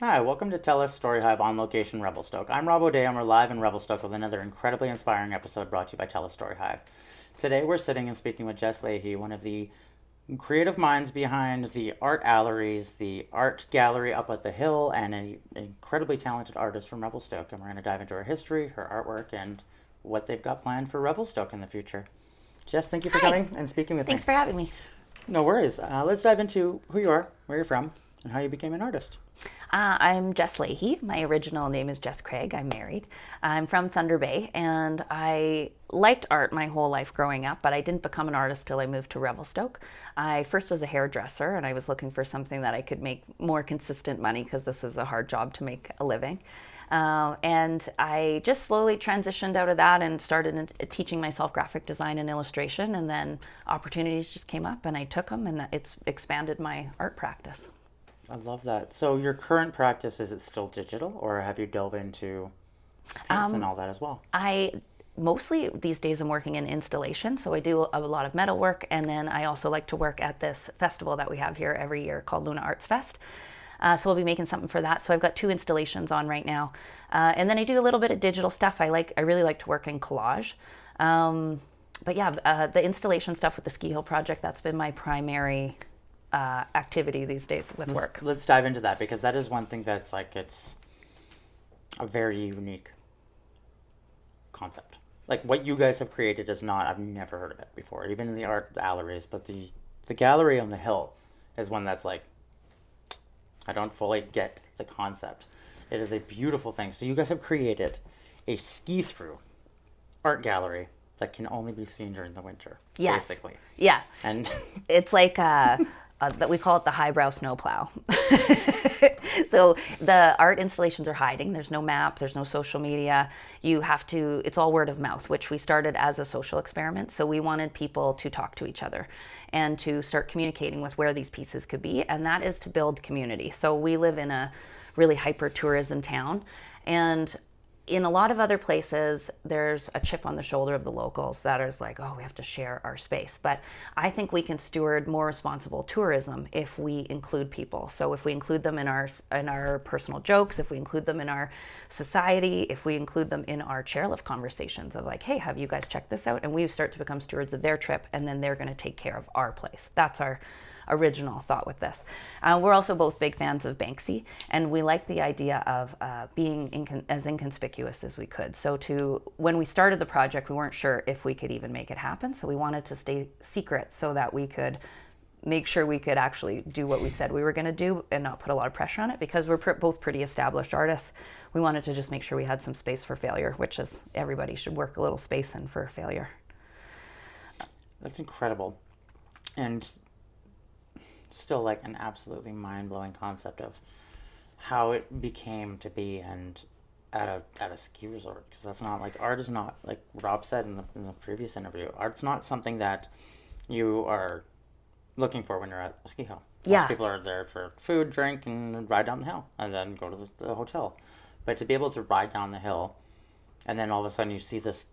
Hi, welcome to TELUS STORYHIVE On Location, Revelstoke. I'm Robb, and we're live in Revelstoke with another incredibly inspiring episode brought to you by TELUS STORYHIVE. Today we're sitting and speaking with Jess Leahy, one of the creative minds behind the art galleries, the art gallery up at the hill, and an incredibly talented artist from Revelstoke. And we're going to dive into her history, her artwork, and what they've got planned for Revelstoke in the future. Jess, thank you for coming and speaking with me. Thanks for having me. No worries. Let's dive into who you are, where you're from, and how you became an artist. I'm Jess Leahy. My original name is Jess Craig. I'm married. I'm from Thunder Bay, and I liked art my whole life growing up, but I didn't become an artist till I moved to Revelstoke. I first was a hairdresser, and I was looking for something that I could make more consistent money because this is a hard job to make a living. And I just slowly transitioned out of that and started teaching myself graphic design and illustration, and then opportunities just came up and I took them, and it's expanded my art practice. I love that. So your current practice, is it still digital, or have you delved into paints and all that as well? I mostly these days I'm working in installation, so I do a lot of metal work, and then I also like to work at this festival that we have here every year called Luna Arts Fest. So we'll be making something for that. So I've got 2 installations on right now, and then I do a little bit of digital stuff. I really like to work in collage. But yeah, the installation stuff with the Ski Hill project, that's been my primary activity these days with work. Let's dive into that, because that is one thing that's like, it's a very unique concept. Like what you guys have created is not, I've never heard of it before, even in the art galleries, but the gallery on the hill is one that's like, I don't fully get the concept. It is a beautiful thing. So you guys have created a ski-through art gallery that can only be seen during the winter, Yes. basically. Yeah. And It's like that we call it the highbrow snowplow. So the art installations are hiding. There's no map. There's no social media. It's all word of mouth, which we started as a social experiment. So we wanted people to talk to each other and to start communicating with where these pieces could be. And that is to build community. So we live in a really hyper tourism town, and in a lot of other places, there's a chip on the shoulder of the locals that is like, oh, we have to share our space. But I think we can steward more responsible tourism if we include people. So if we include them in our personal jokes, if we include them in our society, if we include them in our chairlift conversations of like, hey, have you guys checked this out? And we start to become stewards of their trip, and then they're going to take care of our place. That's our original thought with this. We're also both big fans of Banksy, and we like the idea of being as inconspicuous as we could. So when we started the project, we weren't sure if we could even make it happen, so we wanted to stay secret so that we could make sure we could actually do what we said we were going to do and not put a lot of pressure on it, because we're both pretty established artists. We wanted to just make sure we had some space for failure, which is everybody should work a little space in for failure. that's incredible. And still like an absolutely mind-blowing concept of how it became to be, and at a ski resort, because that's not like, art is not, like Rob said in the previous interview, art's not something that you are looking for when you're at a ski hill. Yeah. Most people are there for food, drink, and ride down the hill, and then go to the hotel. But to be able to ride down the hill, and then all of a sudden you see this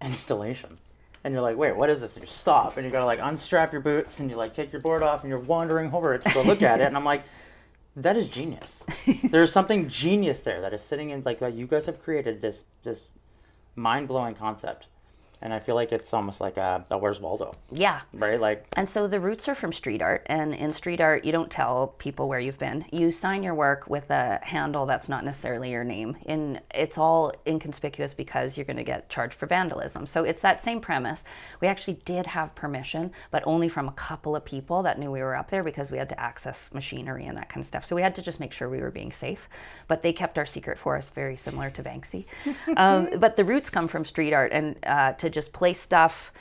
installation, and you're like, wait, what is this? And you stop, and you gotta like unstrap your boots, and you like take your board off, and you're wandering over it to go look at it, and I'm like, that is genius. There's something genius there that is sitting in, like you guys have created this mind-blowing concept. And I feel like it's almost like a Where's Waldo? Yeah. Right? Like, and so the roots are from street art, and in street art, you don't tell people where you've been. You sign your work with a handle that's not necessarily your name. It's all inconspicuous because you're going to get charged for vandalism. So it's that same premise. We actually did have permission, but only from a couple of people that knew we were up there, because we had to access machinery and that kind of stuff. So we had to just make sure we were being safe. But they kept our secret for us, very similar to Banksy. But the roots come from street art, and to just place stuff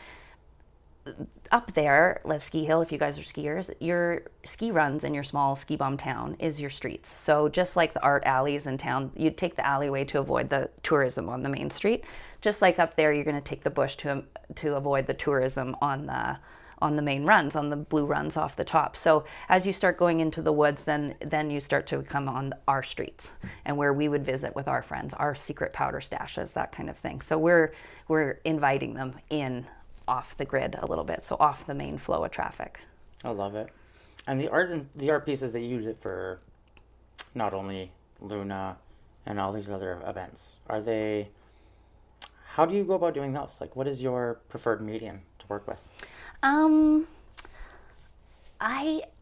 up there, like Ski Hill, if you guys are skiers, your ski runs in your small ski bum town is your streets. So just like the art alleys in town, you'd take the alleyway to avoid the tourism on the main street. Just like up there, you're going to take the bush to avoid the tourism on the main runs, on the blue runs off the top. So as you start going into the woods, then you start to come on our streets, and where we would visit with our friends, our secret powder stashes, that kind of thing. So we're inviting them in off the grid a little bit, so off the main flow of traffic. I love it. And the art pieces that you did for not only Luna, and all these other events, how do you go about doing those? Like, what is your preferred medium to work with? Um,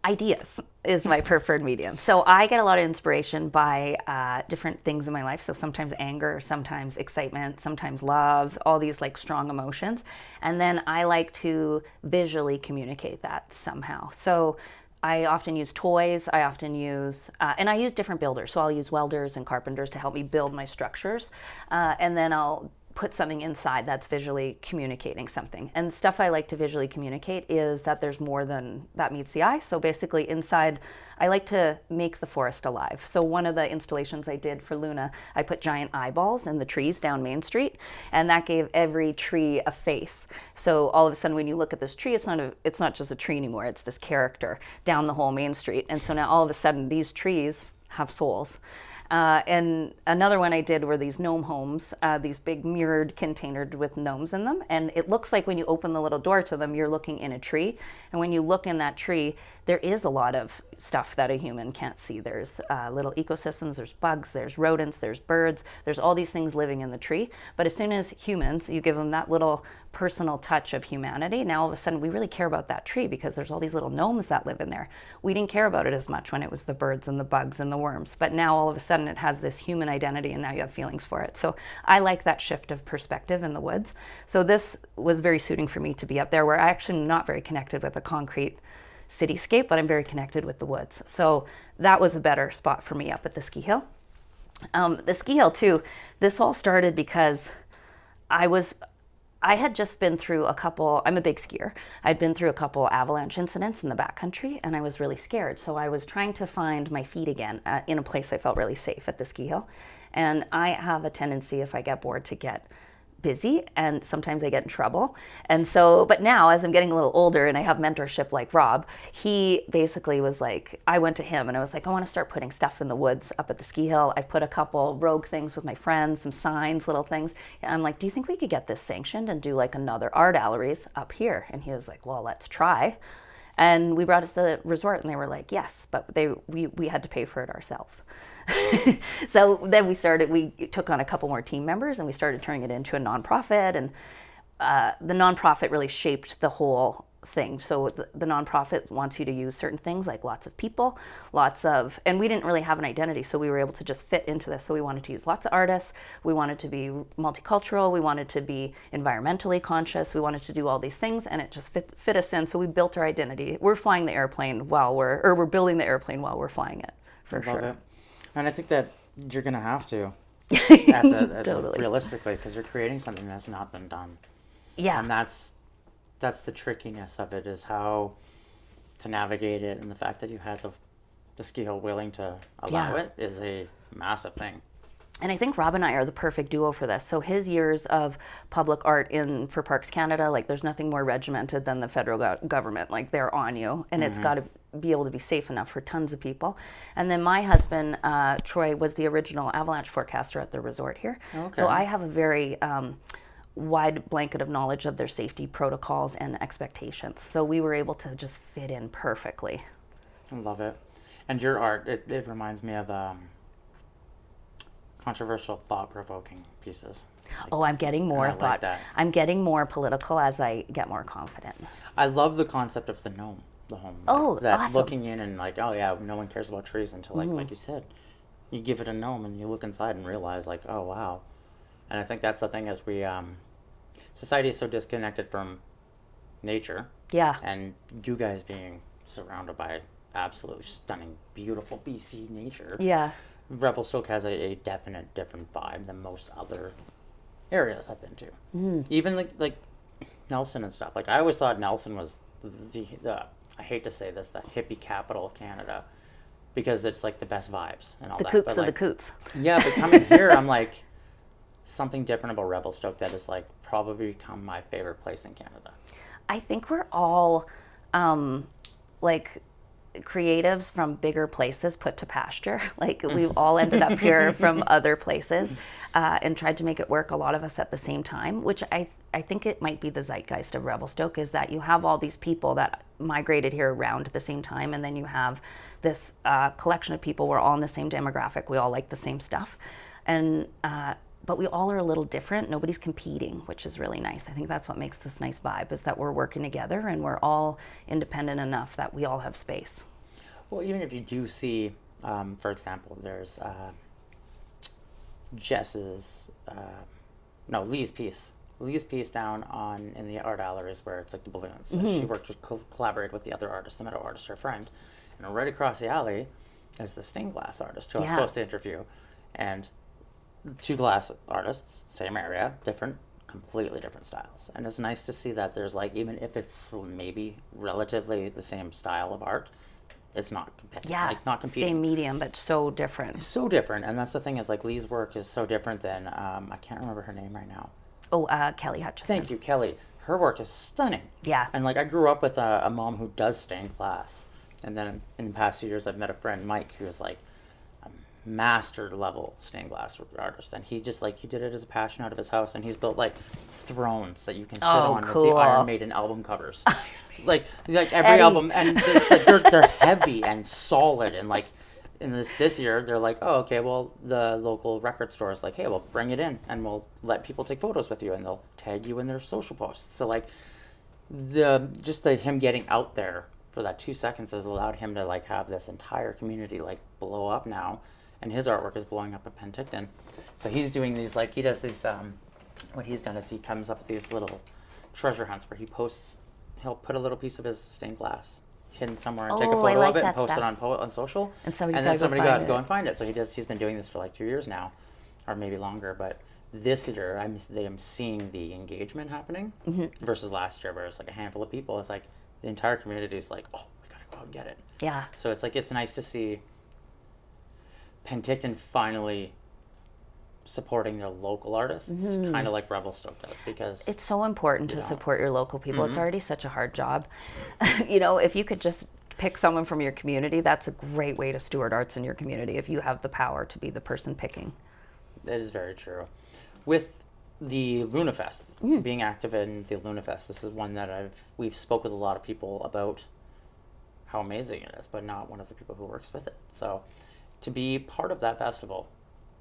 Ideas is my preferred medium. So I get a lot of inspiration by different things in my life. So sometimes anger, sometimes excitement, sometimes love, all these like strong emotions. And then I like to visually communicate that somehow. So I often use toys. I often use, and I use different builders. So I'll use welders and carpenters to help me build my structures. And then I'll put something inside that's visually communicating something. And stuff I like to visually communicate is that there's more than that meets the eye. So basically inside, I like to make the forest alive. So one of the installations I did for Luna, I put giant eyeballs in the trees down Main Street, and that gave every tree a face. So all of a sudden when you look at this tree, it's not just a tree anymore, it's this character down the whole Main Street. And so now all of a sudden these trees have souls. And another one I did were these gnome homes, these big mirrored containers with gnomes in them. And it looks like when you open the little door to them, you're looking in a tree. And when you look in that tree, there is a lot of stuff that a human can't see. There's little ecosystems, there's bugs, there's rodents, there's birds, there's all these things living in the tree. But as soon as humans, you give them that little personal touch of humanity, now all of a sudden we really care about that tree because there's all these little gnomes that live in there. We didn't care about it as much when it was the birds and the bugs and the worms, but now all of a sudden it has this human identity and now you have feelings for it. So I like that shift of perspective in the woods. So this was very suiting for me to be up there where I actually am not very connected with a concrete cityscape, but I'm very connected with the woods. So that was a better spot for me up at the ski hill. The ski hill too, this all started because I had just been through I'm a big skier. I'd been through a couple avalanche incidents in the backcountry and I was really scared. So I was trying to find my feet again in a place I felt really safe at the ski hill. And I have a tendency, if I get bored, to get busy, and sometimes I get in trouble. And so, but now as I'm getting a little older and I have mentorship like Robb, he basically was like, I went to him and I was like, I want to start putting stuff in the woods up at the ski hill. I've put a couple rogue things with my friends, some signs, little things. And I'm like, do you think we could get this sanctioned and do like another art galleries up here? And he was like, well, let's try. And we brought it to the resort and they were like, yes, but we had to pay for it ourselves. So then we took on a couple more team members and we started turning it into a nonprofit. And the nonprofit really shaped the whole thing. So the nonprofit wants you to use certain things like lots of people, and we didn't really have an identity. So we were able to just fit into this. So we wanted to use lots of artists. We wanted to be multicultural. We wanted to be environmentally conscious. We wanted to do all these things and it just fit us in. So we built our identity. We're flying the airplane we're building the airplane while we're flying it, for sure. Love it. And I think that you're going to have to, Totally. realistically, because you're creating something that's not been done. Yeah. And that's the trickiness of it, is how to navigate it, and the fact that you had the ski hill willing to allow it is a massive thing. And I think Robb and I are the perfect duo for this. So his years of public art for Parks Canada, like there's nothing more regimented than the federal government. Like they're on you, and it's got to be able to be safe enough for tons of people. And then my husband, Troy, was the original avalanche forecaster at the resort here. Okay. So I have a very wide blanket of knowledge of their safety protocols and expectations. So we were able to just fit in perfectly. I love it. And your art, it reminds me of controversial, thought-provoking pieces. Oh, I'm getting more like that. I'm getting more political as I get more confident. I love the concept of the home. Oh, that awesome. looking in and like, oh yeah, no one cares about trees until like you said, you give it a gnome and you look inside and realize like, oh wow. And I think that's the thing, as we society is so disconnected from nature. Yeah. And you guys being surrounded by absolutely stunning, beautiful BC nature. Yeah. Revelstoke has a definite different vibe than most other areas I've been to. Even like Nelson and stuff. Like I always thought Nelson was the I hate to say this, the hippie capital of Canada, because it's like the best vibes and all The that. kooks But, of the coots. Yeah, but coming here, I'm like, something different about Revelstoke that has like probably become my favorite place in Canada. I think we're all like creatives from bigger places put to pasture. Like we've all ended up here from other places and tried to make it work, a lot of us at the same time, which I think it might be the zeitgeist of Revelstoke, is that you have all these people that migrated here around at the same time, and then you have this collection of people, we're all in the same demographic, we all like the same stuff. And but we all are a little different. Nobody's competing, which is really nice. I think that's what makes this nice vibe, is that we're working together and we're all independent enough that we all have space. Well, even if you do see, for example, there's Lee's piece. Lee's piece down in the art galleries where it's like the balloons. And she worked with, collaborated with the other artists, the meadow artist, her friend. And right across the alley is the stained glass artist who I was supposed to interview. And two glass artists, same area, completely different styles. And it's nice to see that there's like, even if it's maybe relatively the same style of art, it's not not competing. Same medium, but so different. So different. And that's the thing, is like Lee's work is so different than, I can't remember her name right now. Oh, Kelly Hutchison. Thank you, Kelly. Her work is stunning. Yeah. And like I grew up with a mom who does stained glass. And then in the past few years, I've met a friend, Mike, who is like a master level stained glass artist. And he just like, he did it as a passion out of his house. And he's built like thrones that you can sit on with the Iron Maiden album covers. like every album. And it's like, they're heavy and solid. And like in this year, they're like, oh, okay, well, the local record store is like, hey, we'll bring it in and we'll let people take photos with you. And they'll tag you in their social posts. So like him getting out there for that 2 seconds has allowed him to like have this entire community like blow up now, and his artwork is blowing up in Penticton. So he's doing these what he's done is he comes up with these little treasure hunts where he'll put a little piece of his stained glass hidden somewhere and take a photo of it and post it on social, and then somebody got to go and find it. So he's been doing this for like 2 years now, or maybe longer. But this year I'm seeing the engagement happening versus last year, where it's like a handful of people. It's like the entire community is like, oh, we gotta go out and get it. Yeah. So it's like, it's nice to see Penticton finally supporting their local artists, kind of like Revelstoke does, because it's so important to support your local people. It's already such a hard job. If you could just pick someone from your community, that's a great way to steward arts in your community, if you have the power to be the person picking. That is very true. With the LunaFest, being active in the LunaFest, this is one that we've spoke with a lot of people about how amazing it is, but not one of the people who works with it. So to be part of that festival,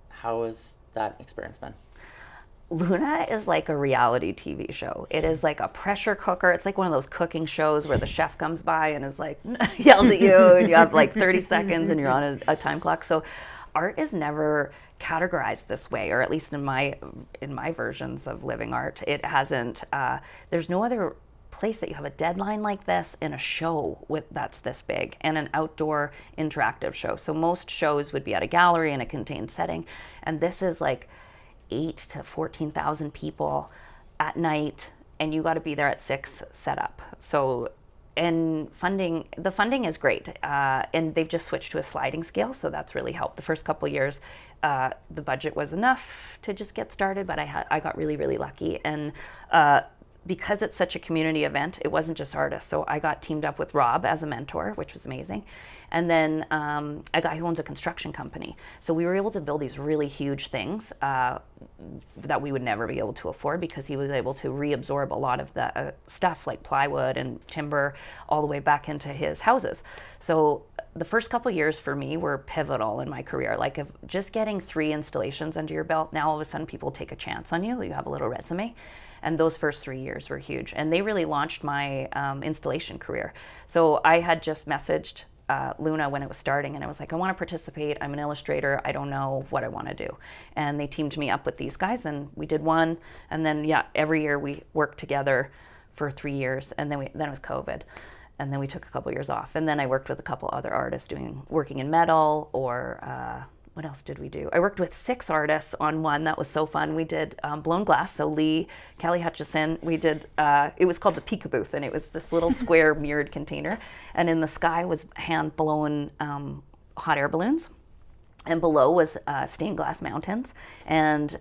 how has that experience been? Luna is like a reality TV show. It is like a pressure cooker. It's like one of those cooking shows where the chef comes by and is like, yells at you, and you have like 30 seconds and you're on a time clock. So art is never categorized this way, or at least in my versions of living art, it hasn't. There's no other place that you have a deadline like this in a show that's this big, and an outdoor interactive show. So most shows would be at a gallery in a contained setting, and this is like 8 to 14,000 people at night, and you got to be there at 6 set up. So, and the funding is great, and they've just switched to a sliding scale, so that's really helped. The first couple years, the budget was enough to just get started, but I got really, really lucky. And because it's such a community event, it wasn't just artists. So I got teamed up with Robb as a mentor, which was amazing. And then a guy who owns a construction company. So we were able to build these really huge things that we would never be able to afford, because he was able to reabsorb a lot of the stuff like plywood and timber all the way back into his houses. So the first couple years for me were pivotal in my career. Like, if just getting 3 installations under your belt, now all of a sudden people take a chance on you. You have a little resume. And those first 3 years were huge. And they really launched my installation career. So I had just messaged Luna when it was starting, and I was like, I want to participate. I'm an illustrator. I don't know what I want to do. And they teamed me up with these guys, and we did one. And then, every year we worked together for 3 years. And then it was COVID. And then we took a couple years off. And then I worked with a couple other artists working in metal, or what else did we do? I worked with 6 artists on one that was so fun. We did blown glass. So Lee, Kelly Hutchison, we did, it was called the Pika Booth, and it was this little square mirrored container. And in the sky was hand blown hot air balloons. And below was stained glass mountains. And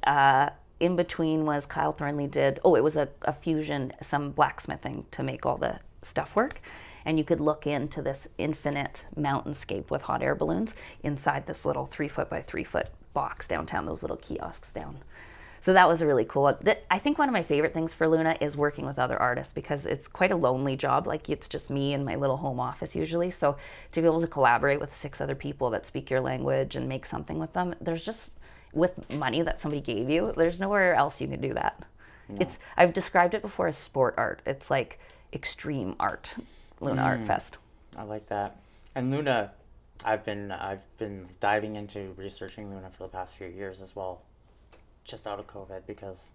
in between was Kyle Thornley it was a fusion, some blacksmithing to make all the stuff work. and you could look into this infinite mountainscape with hot air balloons inside this little 3-foot by 3-foot box downtown, those little kiosks down. So that was a really cool one. I think one of my favorite things for Luna is working with other artists, because it's quite a lonely job. Like, it's just me in my little home office usually. So to be able to collaborate with 6 other people that speak your language and make something with them, there's just, with money that somebody gave you, there's nowhere else you can do that. No. I've described it before as sport art. It's like extreme art, Luna Art Fest. I like that. And Luna, I've been diving into researching Luna for the past few years as well, just out of COVID, because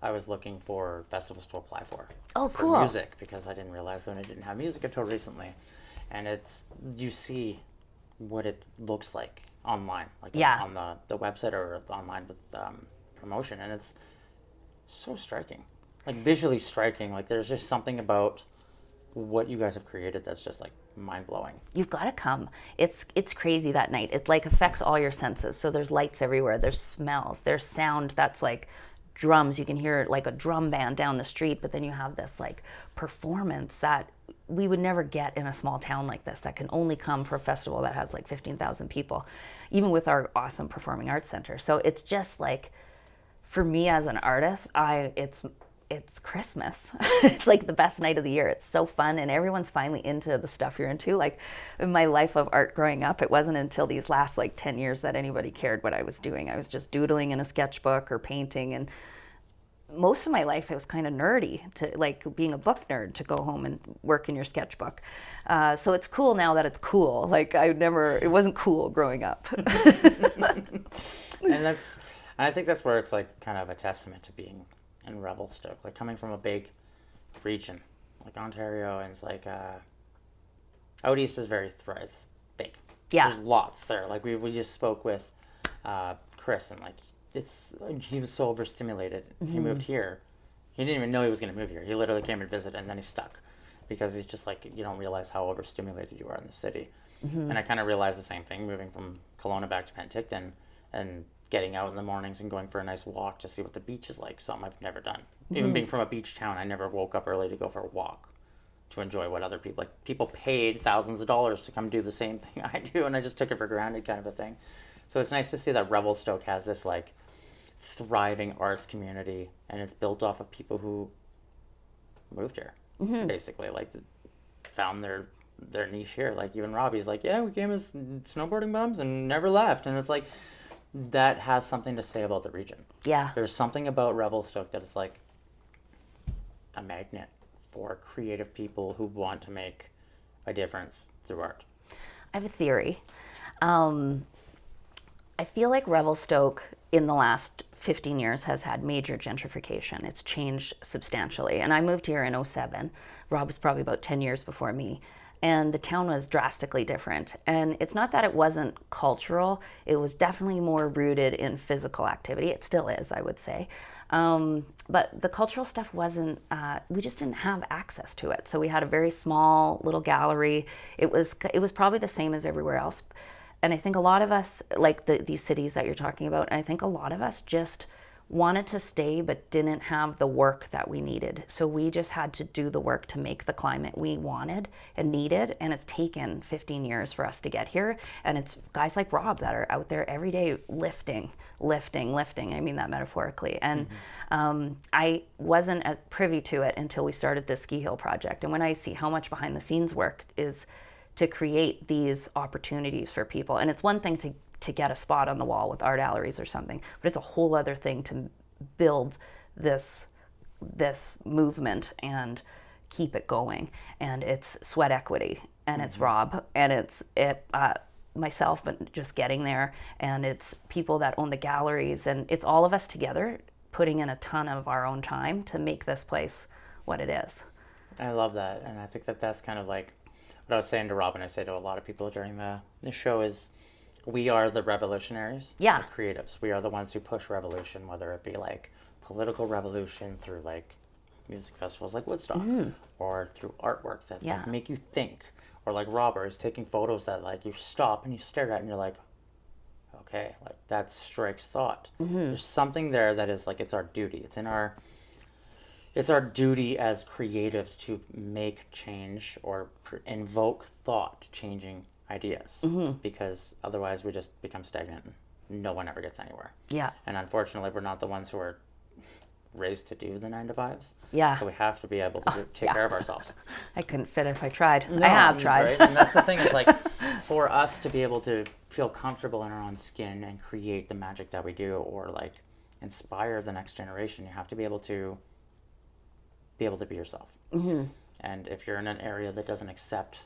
I was looking for festivals to apply for. Oh, cool. For music, because I didn't realize Luna didn't have music until recently. And you see what it looks like online, like on the website or online with promotion, and it's so striking, like visually striking. Like, there's just something about what you guys have created that's just like mind-blowing. You've got to come. It's crazy that night. It like affects all your senses. So there's lights everywhere, there's smells, there's sound that's like drums. You can hear like a drum band down the street, but then you have this like performance that we would never get in a small town like this, that can only come for a festival that has like 15,000 people, even with our awesome performing arts center. So it's just like, for me as an artist, it's Christmas. It's like the best night of the year. It's so fun, and everyone's finally into the stuff you're into. Like, in my life of art growing up, it wasn't until these last like 10 years that anybody cared what I was doing. I was just doodling in a sketchbook or painting, and most of my life it was kind of nerdy, to like being a book nerd, to go home and work in your sketchbook. So it's cool now that it's cool. Like, it wasn't cool growing up. And I think that's where it's like kind of a testament to being in Revelstoke, like coming from a big region like Ontario, and it's like out east is very big. Yeah, there's lots there. Like we just spoke with Chris, and like he was so overstimulated. He moved here. He didn't even know he was going to move here. He literally came and visited, and then he stuck, because he's just like, you don't realize how overstimulated you are in the city. And I kind of realized the same thing moving from Kelowna back to Penticton, and getting out in the mornings and going for a nice walk to see what the beach is like, something I've never done. Even being from a beach town, I never woke up early to go for a walk to enjoy what other people, like, people paid thousands of dollars to come do the same thing I do, and I just took it for granted, kind of a thing. So it's nice to see that Revelstoke has this like thriving arts community, and it's built off of people who moved here, basically, like found their niche here. Like, even Robbie's like, yeah, we came as snowboarding bums and never left, and it's like, that has something to say about the region. Yeah. There's something about Revelstoke that is like a magnet for creative people who want to make a difference through art. I have a theory. I feel like Revelstoke in the last 15 years has had major gentrification. It's changed substantially. And I moved here in 2007. Rob was probably about 10 years before me. And the town was drastically different. And it's not that it wasn't cultural, it was definitely more rooted in physical activity. It still is, I would say. But the cultural stuff wasn't, we just didn't have access to it. So we had a very small little gallery. It was probably the same as everywhere else. And I think a lot of us, like these cities that you're talking about, and I think a lot of us just wanted to stay but didn't have the work that we needed. So we just had to do the work to make the climate we wanted and needed, and it's taken 15 years for us to get here. And it's guys like Rob that are out there every day lifting. I mean that metaphorically. And I wasn't privy to it until we started the Ski Hill project. And when I see how much behind the scenes work is to create these opportunities for people, and it's one thing to get a spot on the wall with art galleries or something, but it's a whole other thing to build this movement and keep it going. And it's sweat equity, and it's Rob, and it's myself, but just getting there, and it's people that own the galleries, and it's all of us together putting in a ton of our own time to make this place what it is. I love that, and I think that's kind of like what I was saying to Rob, and I say to a lot of people during the show is, we are the revolutionaries, the creatives. We are the ones who push revolution, whether it be like political revolution through like music festivals like Woodstock, or through artwork that like, make you think, or like Robert is taking photos that like you stop and you stare at and you're like, okay, like that strikes thought. There's something there that is like, it's our duty. It's in our, it's our duty as creatives to make change or invoke thought changing ideas, because otherwise we just become stagnant and no one ever gets anywhere. Yeah. And unfortunately, we're not the ones who are raised to do the 9 to 5s. Yeah. So we have to be able to take care of ourselves. I couldn't fit it if I tried. No, I have tried. Right? And that's the thing is like, for us to be able to feel comfortable in our own skin and create the magic that we do, or like inspire the next generation, you have to be able to be yourself. And if you're in an area that doesn't accept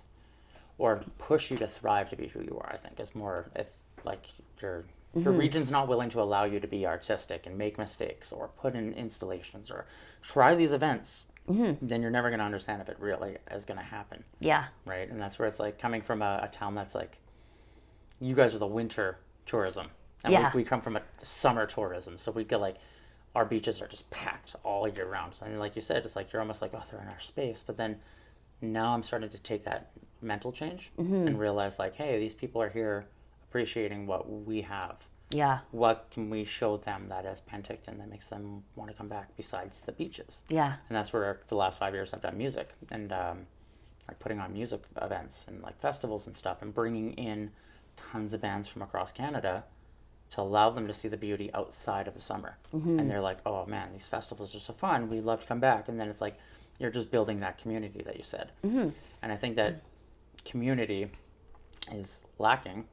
or push you to thrive to be who you are, I think is more, if like your region's not willing to allow you to be artistic and make mistakes or put in installations or try these events, then you're never going to understand if it really is going to happen. Yeah. Right? And that's where it's like coming from a town that's like, you guys are the winter tourism. And we come from a summer tourism. So we get like, our beaches are just packed all year round. And like you said, it's like, you're almost like, oh, they're in our space. But then now I'm starting to take that mental change and realize like, hey, these people are here appreciating what we have. Yeah. What can we show them that is Penticton that makes them want to come back besides the beaches? Yeah. And that's where for the last 5 years I've done music and like putting on music events and like festivals and stuff, and bringing in tons of bands from across Canada to allow them to see the beauty outside of the summer. And they're like, oh man, these festivals are so fun, we'd love to come back. And then it's like, you're just building that community that you said. And I think that community is lacking,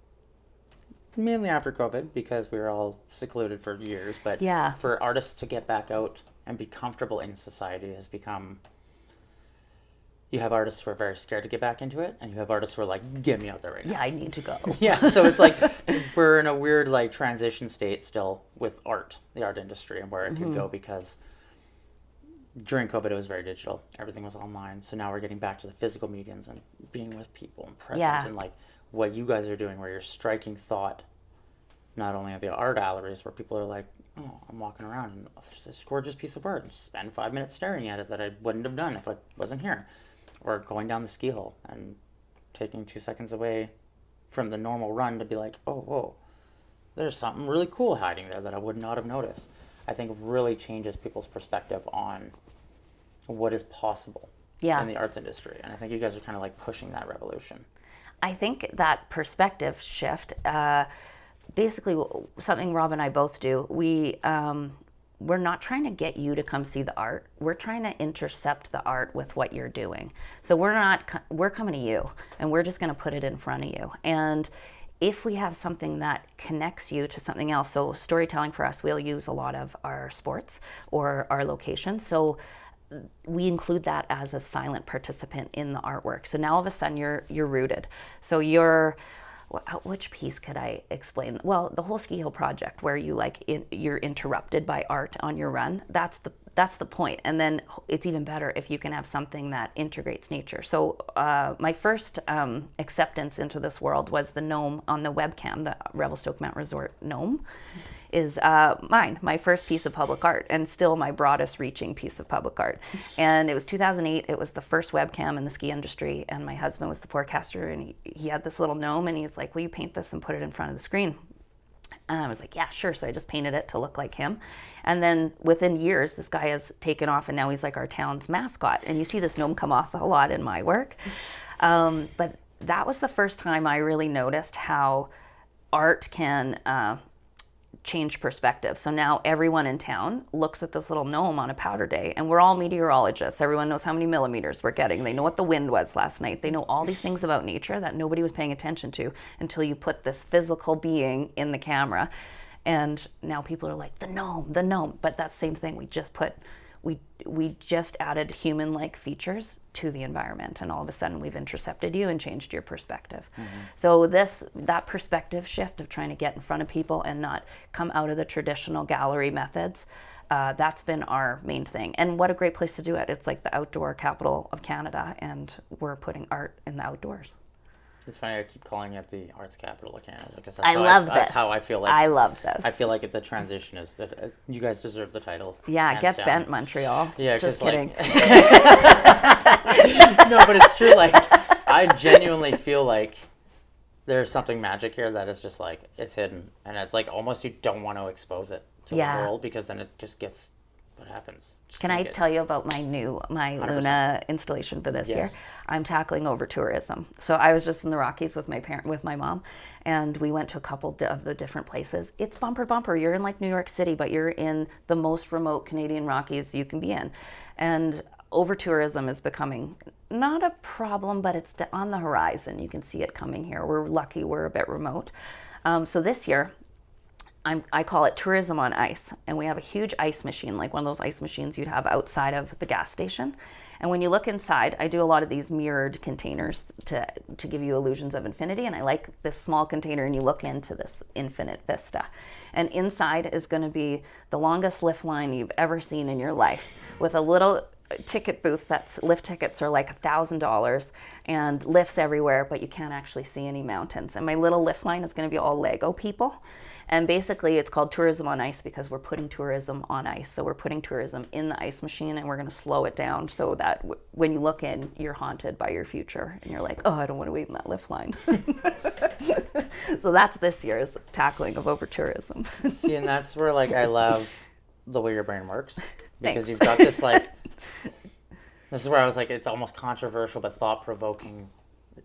mainly after COVID, because we were all secluded for years. But for artists to get back out and be comfortable in society has become, you have artists who are very scared to get back into it, and you have artists who are like, get me out there right now. Yeah, I need to go. So it's like we're in a weird like transition state still with art, the art industry, and where it could go, because during COVID it was very digital. Everything was online. So now we're getting back to the physical mediums and being with people and present, and like what you guys are doing, where you're striking thought, not only at the art galleries where people are like, oh, I'm walking around and there's this gorgeous piece of art, and spend 5 minutes staring at it that I wouldn't have done if I wasn't here. Or going down the ski hill and taking 2 seconds away from the normal run to be like, oh, whoa, there's something really cool hiding there that I would not have noticed. I think really changes people's perspective on what is possible in the arts industry. And I think you guys are kind of like pushing that revolution. I think that perspective shift, basically something Rob and I both do, we're not trying to get you to come see the art. We're trying to intercept the art with what you're doing. So we're coming to you, and we're just going to put it in front of you. And if we have something that connects you to something else, so storytelling for us, we'll use a lot of our sports or our location. So we include that as a silent participant in the artwork. So now all of a sudden you're rooted. So which piece could I explain? Well, the whole ski hill project, where you're interrupted by art on your run. That's the point. And then it's even better if you can have something that integrates nature. So my first acceptance into this world was the gnome on the webcam. The Revelstoke Mount Resort gnome is my first piece of public art, and still my broadest reaching piece of public art. And it was 2008. It was the first webcam in the ski industry, and my husband was the forecaster, and he had this little gnome, and he's like, will you paint this and put it in front of the screen? And I was like, yeah, sure. So I just painted it to look like him. And then within years, this guy has taken off, and now he's like our town's mascot. And you see this gnome come off a lot in my work. But that was the first time I really noticed how art can change perspective. So now everyone in town looks at this little gnome on a powder day, and we're all meteorologists. Everyone knows how many millimeters we're getting. They know what the wind was last night. They know all these things about nature that nobody was paying attention to until you put this physical being in the camera. And now people are like, the gnome. But that same thing, we just added human-like features to the environment, and all of a sudden we've intercepted you and changed your perspective. So that perspective shift of trying to get in front of people and not come out of the traditional gallery methods, that's been our main thing. And what a great place to do it. It's like the outdoor capital of Canada, and we're putting art in the outdoors. It's funny, I keep calling it the arts capital of Canada, because that's how I feel like. I love this. I feel like the transition is that you guys deserve the title. Yeah, get down. bent, Montreal. Yeah, just kidding. No, but it's true. Like, I genuinely feel like there's something magic here that is just like, it's hidden, and it's like almost you don't want to expose it to the world, because then it just gets what happens. Just Can I make it. tell you about my 100%. Luna installation for this year? Yes. I'm tackling over tourism. So I was just in the Rockies with my mom, and we went to a couple of the different places. It's bumper to bumper. You're in like New York City, but you're in the most remote Canadian Rockies you can be in. And over tourism is becoming not a problem, but it's on the horizon. You can see it coming here. We're lucky we're a bit remote. So this year, I call it tourism on ice, and we have a huge ice machine, like one of those ice machines you'd have outside of the gas station. And when you look inside, I do a lot of these mirrored containers to give you illusions of infinity, and I like this small container, and you look into this infinite vista. And inside is going to be the longest lift line you've ever seen in your life, with a little ticket booth lift tickets are like $1,000 and lifts everywhere, but you can't actually see any mountains. And my little lift line is going to be all Lego people. And basically it's called tourism on ice because we're putting tourism on ice. So we're putting tourism in the ice machine, and we're going to slow it down so that when you look in, you're haunted by your future and you're like, oh, I don't want to wait in that lift line. So that's this year's tackling of over tourism. See, and that's where like I love the way your brain works, because Thanks. you've got this like, this is where I was like, it's almost controversial but thought-provoking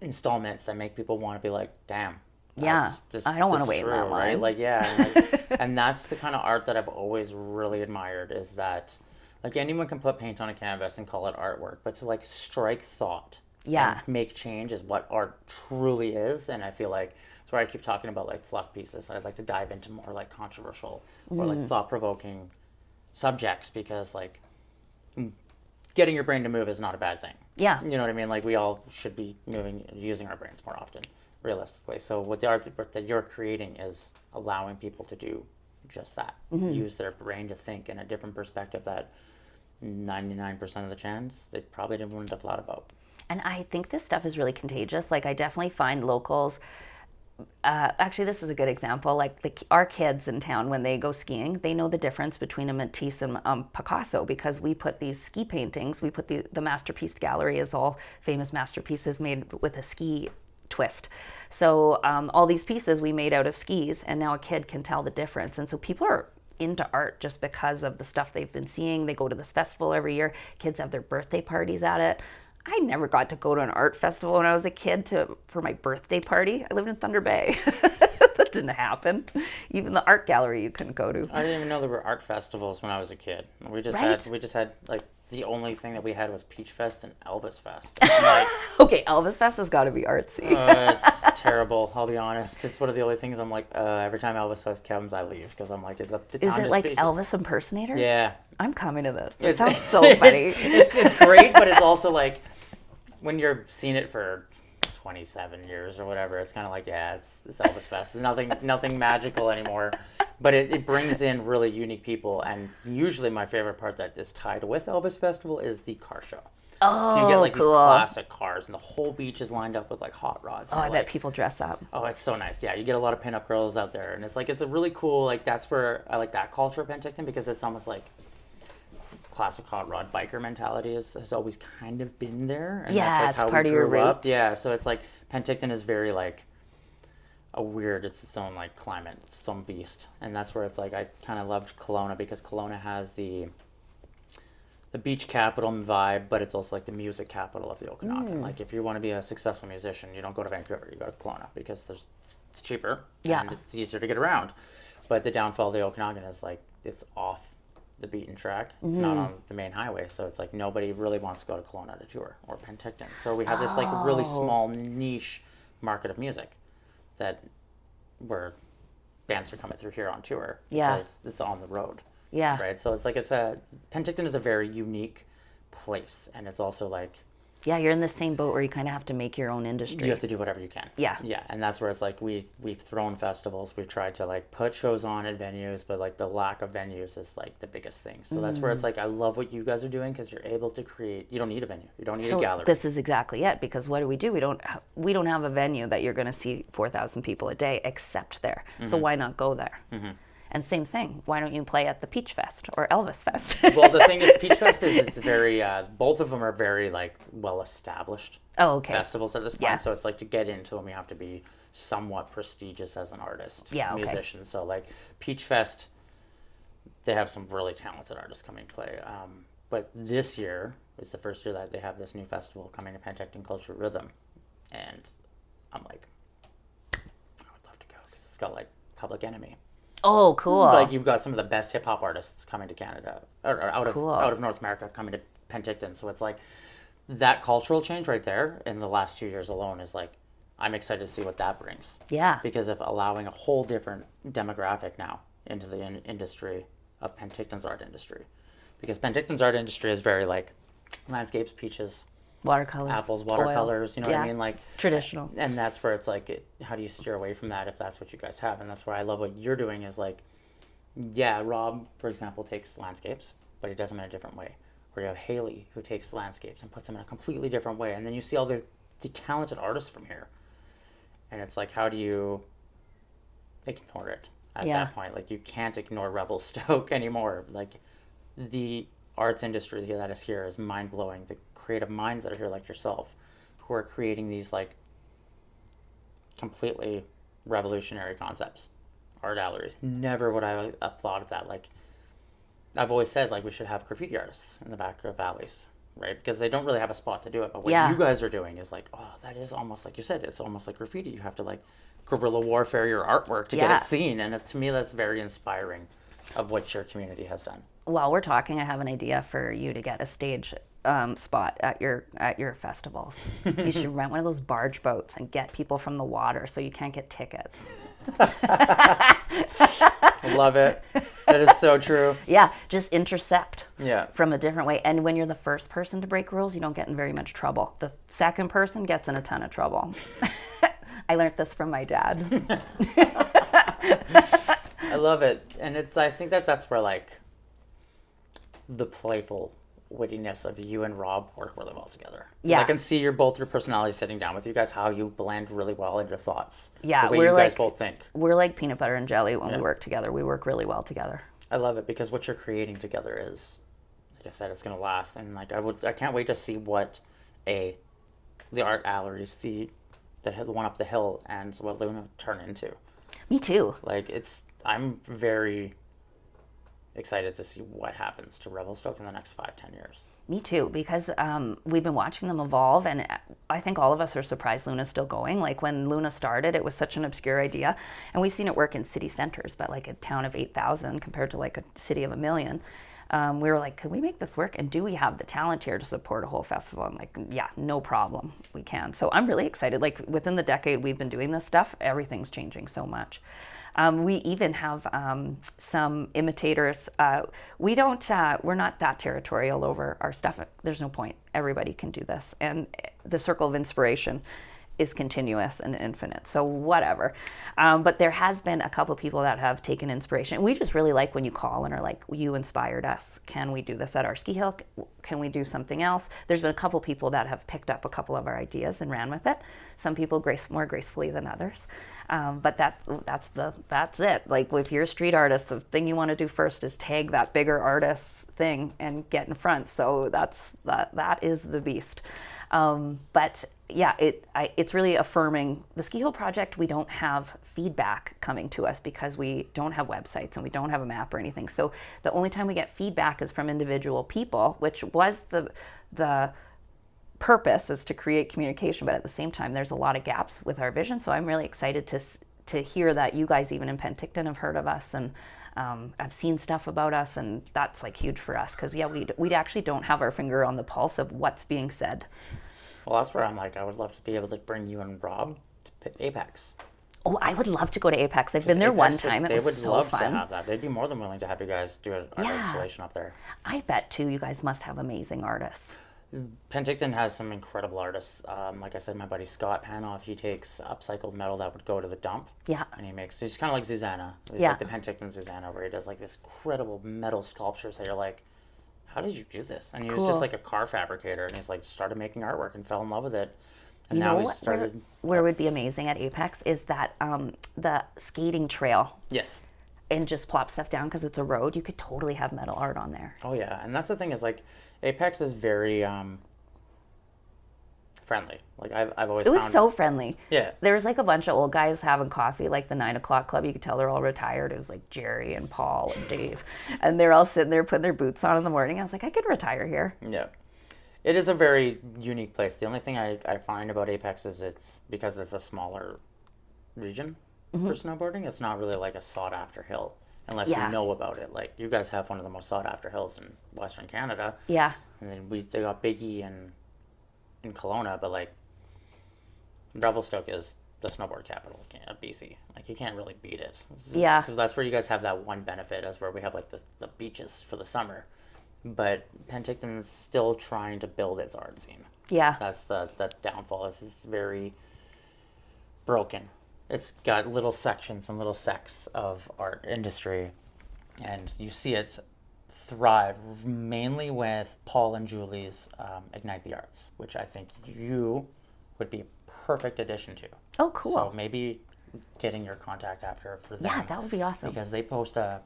installments that make people want to be like, damn. Yeah, I don't want to wait in that line. Right? Like, yeah, and, like, and that's the kind of art that I've always really admired, is that like anyone can put paint on a canvas and call it artwork, but to like strike thought Yeah. and make change is what art truly is. And I feel like that's where I keep talking about like fluff pieces. I'd like to dive into more like controversial or like thought-provoking subjects, because like getting your brain to move is not a bad thing. Yeah. You know what I mean? Like we all should be using our brains more often, realistically. So what the art that you're creating is allowing people to do just that. Use their brain to think in a different perspective that 99% of the chance they probably wouldn't have thought about. And I think this stuff is really contagious. Like I definitely find locals, actually this is a good example, like our kids in town, when they go skiing, they know the difference between a Matisse and Picasso, because we put these ski paintings, we put the Masterpiece Gallery is all famous masterpieces made with a ski twist. So all these pieces we made out of skis, and now a kid can tell the difference. And so people are into art just because of the stuff they've been seeing. They go to this festival every year. Kids have their birthday parties at it. I never got to go to an art festival when I was a kid for my birthday party. I lived in Thunder Bay. That didn't happen. Even the art gallery you couldn't go to. I didn't even know there were art festivals when I was a kid. We just had like the only thing that we had was Peach Fest and Elvis Fest. Like, okay, Elvis Fest has got to be artsy. It's terrible. I'll be honest. It's one of the only things I'm like, every time Elvis Fest comes, I leave, because I'm like, it's up to time. Is it like Elvis impersonators? Yeah. I'm coming to this. It sounds so funny. It's great, but it's also like, when you're seeing it for 27 years or whatever, it's kind of like, yeah, it's Elvis Fest. It's nothing magical anymore. But it brings in really unique people, and usually my favorite part that is tied with Elvis Festival is the car show. Oh, so you get like cool. these classic cars, and the whole beach is lined up with like hot rods. Oh, I bet people dress up. Oh, it's so nice. Yeah, you get a lot of pinup girls out there, and it's like, it's a really cool, like, that's where I like that culture of Penticton, because it's almost like classic hot rod biker mentality has always kind of been there. And Yeah, that's like it's how part we of your grew up. roots. Yeah, so it's like Penticton is very like it's its own like climate, it's its own beast. And that's where it's like I kind of loved Kelowna, because Kelowna has the beach capital vibe, but it's also like the music capital of the Okanagan. Like if you want to be a successful musician, you don't go to Vancouver, you go to Kelowna, because it's cheaper and it's easier to get around. But the downfall of the Okanagan is like it's off the beaten track. It's not on the main highway, so it's like nobody really wants to go to Kelowna to tour, or Penticton. So we have this like really small niche market of music where bands are coming through here on tour because it's on the road. Yeah. Right. So it's like Penticton is a very unique place, and it's also like, Yeah, you're in the same boat where you kind of have to make your own industry. you have to do whatever you can. Yeah. Yeah, and that's where it's like we've thrown festivals, we've tried to like put shows on at venues, but like the lack of venues is like the biggest thing. So that's where it's like I love what you guys are doing, because you're able to create. You don't need a venue. You don't need a gallery. This is exactly it, because what do? We don't have a venue that you're going to see 4,000 people a day except there. So why not go there? And same thing. Why don't you play at the Peach Fest or Elvis Fest? Well, the thing is, Peach Fest it's very. Both of them are very like well established. Festivals at this point. Yeah. So it's like to get into them, you have to be somewhat prestigious as an artist, Yeah, okay. musician. So like Peach Fest, they have some really talented artists coming to play. But this year is the first year that they have this new festival coming to Penticton Culture Rhythm. And I'm like, I would love to go because it's got like Public Enemy. Oh, cool. Like you've got some of the best hip hop artists coming to Canada or out of North America coming to Penticton. So it's like that cultural change right there in the last 2 years alone is like, I'm excited to see what that brings. Yeah. Because of allowing a whole different demographic now into the industry of Penticton's art industry. Because Penticton's art industry is very like landscapes, peaches, watercolors, apples, watercolors, oil. you know what I mean? Like traditional. And that's where it's like, how do you steer away from that if that's what you guys have? And that's where I love what you're doing is like, yeah, Robb, for example, takes landscapes, but he does them in a different way. Or you have Haley, who takes landscapes and puts them in a completely different way. And then you see all the talented artists from here. And it's like, how do you ignore it at that point? Like, you can't ignore Revelstoke anymore. Like, the arts industry that is here is mind-blowing. The creative minds that are here, like yourself, who are creating these, like, completely revolutionary concepts. Art galleries. Never would I have thought of that. Like, I've always said, like, we should have graffiti artists in the back of alleys, right? Because they don't really have a spot to do it. But what you guys are doing is like, oh, that is almost like you said. It's almost like graffiti. You have to, like, guerrilla warfare your artwork to get it seen. And to me, that's very inspiring of what your community has done. While we're talking, I have an idea for you to get a stage spot at your festivals. You should rent one of those barge boats and get people from the water so you can't get tickets. Love it. That is so true. Yeah, just intercept from a different way. And when you're the first person to break rules, you don't get in very much trouble. The second person gets in a ton of trouble. I learned this from my dad. I love it. And I think that's where, like, the playful wittiness of you and Robb work really well together. Yeah. I can see your personalities sitting down with you guys, how you blend really well in your thoughts. Yeah. The way you guys both think. We're like peanut butter and jelly when we work together. We work really well together. I love it because what you're creating together is, like I said, it's going to last. And like, I can't wait to see what the art galleries, the one up the hill and what Luna turn into. Me too. Like, I'm very excited to see what happens to Revelstoke in the next 5-10 years. Me too, because we've been watching them evolve, and I think all of us are surprised Luna's still going. Like, when Luna started, it was such an obscure idea, and we've seen it work in city centers, but like a town of 8,000 compared to like a city of 1 million. We were like, could we make this work? And do we have the talent here to support a whole festival? I'm like, yeah, no problem. We can. So I'm really excited. Like, within the decade we've been doing this stuff, everything's changing so much. We even have some imitators. We're not that territorial over our stuff. There's no point. Everybody can do this. And the circle of inspiration is continuous and infinite. So whatever. But there has been a couple of people that have taken inspiration. We just really like when you call and are like, you inspired us. Can we do this at our ski hill? Can we do something else? There's been a couple people that have picked up a couple of our ideas and ran with it. Some people more gracefully than others. But that's it. Like, if you're a street artist, the thing you want to do first is tag that bigger artist thing and get in front. So that is the beast. But yeah, it's really affirming. The Ski Hill Project, we don't have feedback coming to us because we don't have websites and we don't have a map or anything. So the only time we get feedback is from individual people, which was the purpose, is to create communication. But at the same time, there's a lot of gaps with our vision. So I'm really excited to hear that you guys, even in Penticton, have heard of us and have seen stuff about us, and that's like huge for us because we actually don't have our finger on the pulse of what's being said. Well, that's where I'm like, I would love to be able to bring you and Robb to Apex. Oh, I would love to go to Apex. I've been there one time. It was so fun. They would love to have that. They'd be more than willing to have you guys do an art installation up there. I bet too. You guys must have amazing artists. Penticton has some incredible artists. Like I said, my buddy Scott Panoff, he takes upcycled metal that would go to the dump. Yeah. And he's kind of like Zuzana. He's like the Penticton Zuzana, where he does like this incredible metal sculptures that you're like, how did you do this? And he was just like a car fabricator, and he's like started making artwork and fell in love with it. And now he's started. Where would be amazing at Apex is that the skating trail. Yes. And just plop stuff down because it's a road. You could totally have metal art on there. Oh yeah, and that's the thing is like Apex is very friendly. Like I've always It was found so friendly. Yeah. There was like a bunch of old guys having coffee, like the 9 o'clock club. You could tell they're all retired. It was like Jerry and Paul and Dave. And they're all sitting there putting their boots on in the morning. I was like, I could retire here. Yeah. It is a very unique place. The only thing I find about Apex is it's because it's a smaller region for snowboarding. It's not really like a sought after hill unless you know about it. Like you guys have one of the most sought after hills in Western Canada. Yeah. And then they got Biggie in Kelowna, but like Revelstoke is the snowboard capital of BC. Like you can't really beat it. Yeah. So that's where you guys have that one benefit, as where we have like the beaches for the summer. But Penticton's still trying to build its art scene. Yeah. That's the downfall. It's very broken. It's got little sections and little sects of art industry, and you see it thrive mainly with Paul and Julie's Ignite the Arts, which I think you would be a perfect addition to. Oh, cool. So maybe getting your contact after for them. Yeah, that would be awesome. Because they post I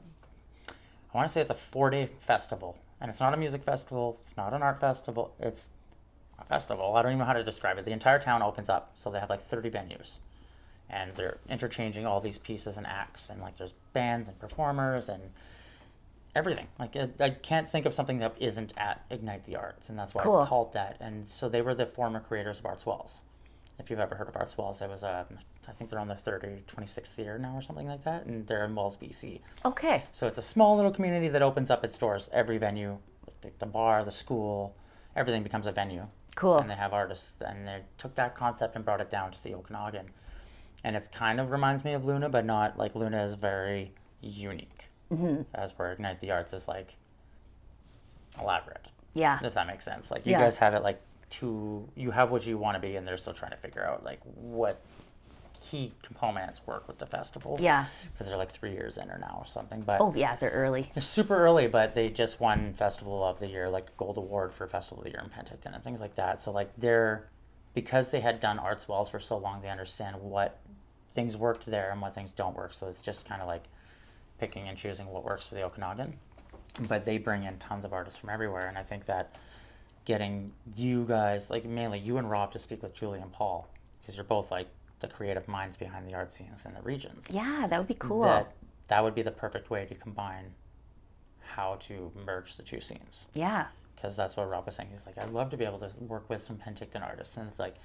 want to say it's a 4-day festival. And it's not a music festival. It's not an art festival. It's a festival. I don't even know how to describe it. The entire town opens up. So they have like 30 venues. And they're interchanging all these pieces and acts. And like there's bands and performers and everything. Like I can't think of something that isn't at Ignite the Arts. And that's why Cool. it's called that. And so they were the former creators of Arts Walls. If you've ever heard of Arts Walls, it was, I think they're on their 26th year now or something like that. And they're in Walls, BC. Okay. So it's a small little community that opens up its doors. Every venue, the bar, the school, everything becomes a venue. Cool. And they have artists. And they took that concept and brought it down to the Okanagan. And it's kind of reminds me of Luna, but not like Luna is very unique. Mm-hmm. As where Ignite the Arts is like elaborate. Yeah. If that makes sense. Like you guys have it like you have what you want to be, and they're still trying to figure out like what key components work with the festival. Yeah. Because they're like 3 years in or now or something. But Oh, yeah, they're early. they're super early, but they just won Festival of the Year, like Gold Award for Festival of the Year in Penticton and things like that. So like because they had done Arts Walls for so long, they understand what things worked there and what things don't work. So it's just kind of like picking and choosing what works for the Okanagan. But they bring in tons of artists from everywhere, and I think that getting you guys, like mainly you and Rob, to speak with Julie and Paul, because you're both like the creative minds behind the art scenes in the regions. Yeah, that would be cool. That would be the perfect way to combine how to merge the two scenes. Yeah. Because that's what Rob was saying. He's like, I'd love to be able to work with some Penticton artists. And it's like,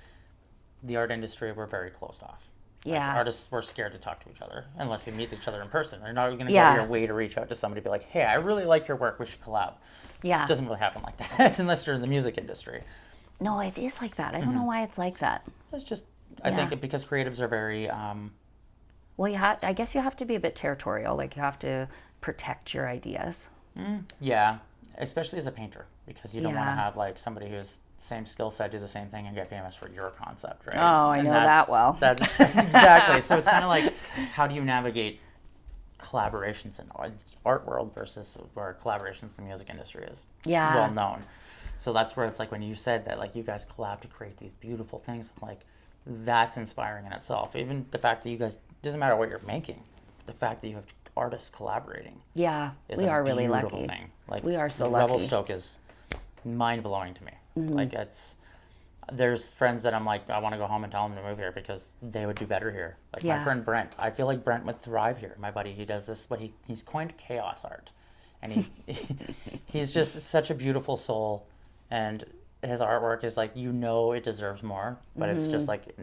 the art industry, we're very closed off. Yeah. Like, artists were scared to talk to each other unless you meet each other in person. They're not going to Yeah. go your way to reach out to somebody and be like, hey, I really like your work. We should collab. Yeah. It doesn't really happen like that unless you're in the music industry. No, it is like that. I don't know why it's like that. It's just, I think because creatives are very, Well, I guess you have to be a bit territorial. Like you have to protect your ideas. yeah, especially as a painter, because you don't want to Yeah. have like somebody who's same skill set do the same thing and get famous for your concept, right? Oh, I know that well. That's exactly. So it's kind of like, how do you navigate collaborations in art world versus where collaborations in the music industry is Yeah. well known. So that's where it's like when you said that like you guys collab to create these beautiful things, I'm like, that's inspiring in itself. Even the fact that you guys, doesn't matter what you're making, the fact that you have artists collaborating Yeah, is we a are really beautiful lucky. thing. Like We are so lucky. Revelstoke is mind blowing to me. Like there's friends that I'm like, I want to go home and tell them to move here because they would do better here. Like my Yeah. friend Brent, I feel like Brent would thrive here. My buddy, he does this, but he's coined chaos art, and he's just such a beautiful soul, and his artwork is like, it deserves more, but it's just like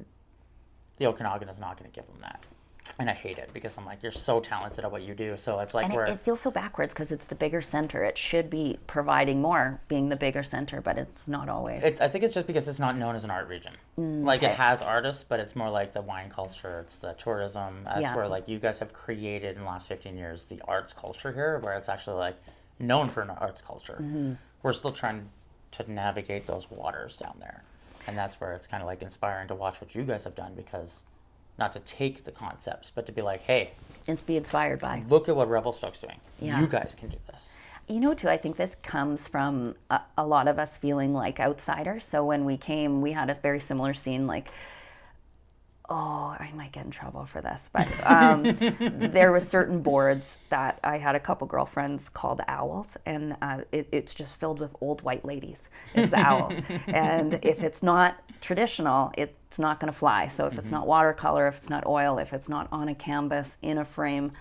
the Okanagan is not going to give him that. And I hate it because I'm like, you're so talented at what you do. So it's like And it feels so backwards because it's the bigger center. It should be providing more, being the bigger center, but it's not always. I think it's just because it's not known as an art region. Like it has artists, but it's more like the wine culture, it's the tourism. That's Yeah. where like you guys have created in the last 15 years the arts culture here, where it's actually like known for an arts culture. We're still trying to navigate those waters down there. And that's where it's kind of like inspiring to watch what you guys have done, because not to take the concepts, but to be like, hey, Just be inspired by. look at what Revelstoke's doing. Yeah. You guys can do this. You know, too, I think this comes from a lot of us feeling like outsiders. So when we came, we had a very similar scene. Like, oh, I might get in trouble for this, but there were certain boards that I had a couple girlfriends called owls, and it's just filled with old white ladies, is the owls. And if it's not traditional, it's not going to fly. So if it's not watercolor, if it's not oil, if it's not on a canvas, in a frame,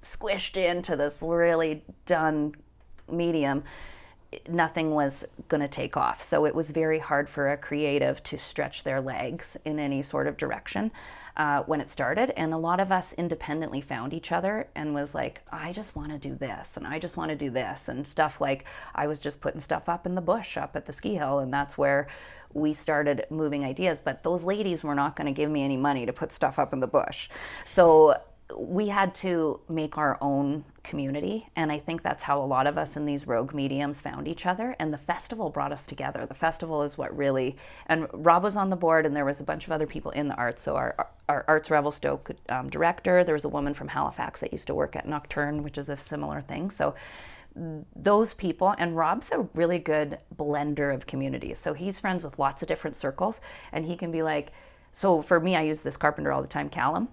squished into this really done medium, nothing was going to take off. So it was very hard for a creative to stretch their legs in any sort of direction when it started. And a lot of us independently found each other and was like, I just want to do this, and I just want to do this, and stuff like I was just putting stuff up in the bush up at the ski hill, and that's where we started moving ideas. But those ladies were not going to give me any money to put stuff up in the bush. So we had to make our own community, and I think that's how a lot of us in these rogue mediums found each other, and the festival brought us together. The festival is what really, and Robb was on the board, and there was a bunch of other people in the arts. So our Arts Revelstoke director, there was a woman from Halifax that used to work at Nocturne, which is a similar thing. So those people, and Robb's a really good blender of communities. So he's friends with lots of different circles, and he can be like, so for me, I use this carpenter all the time, Callum.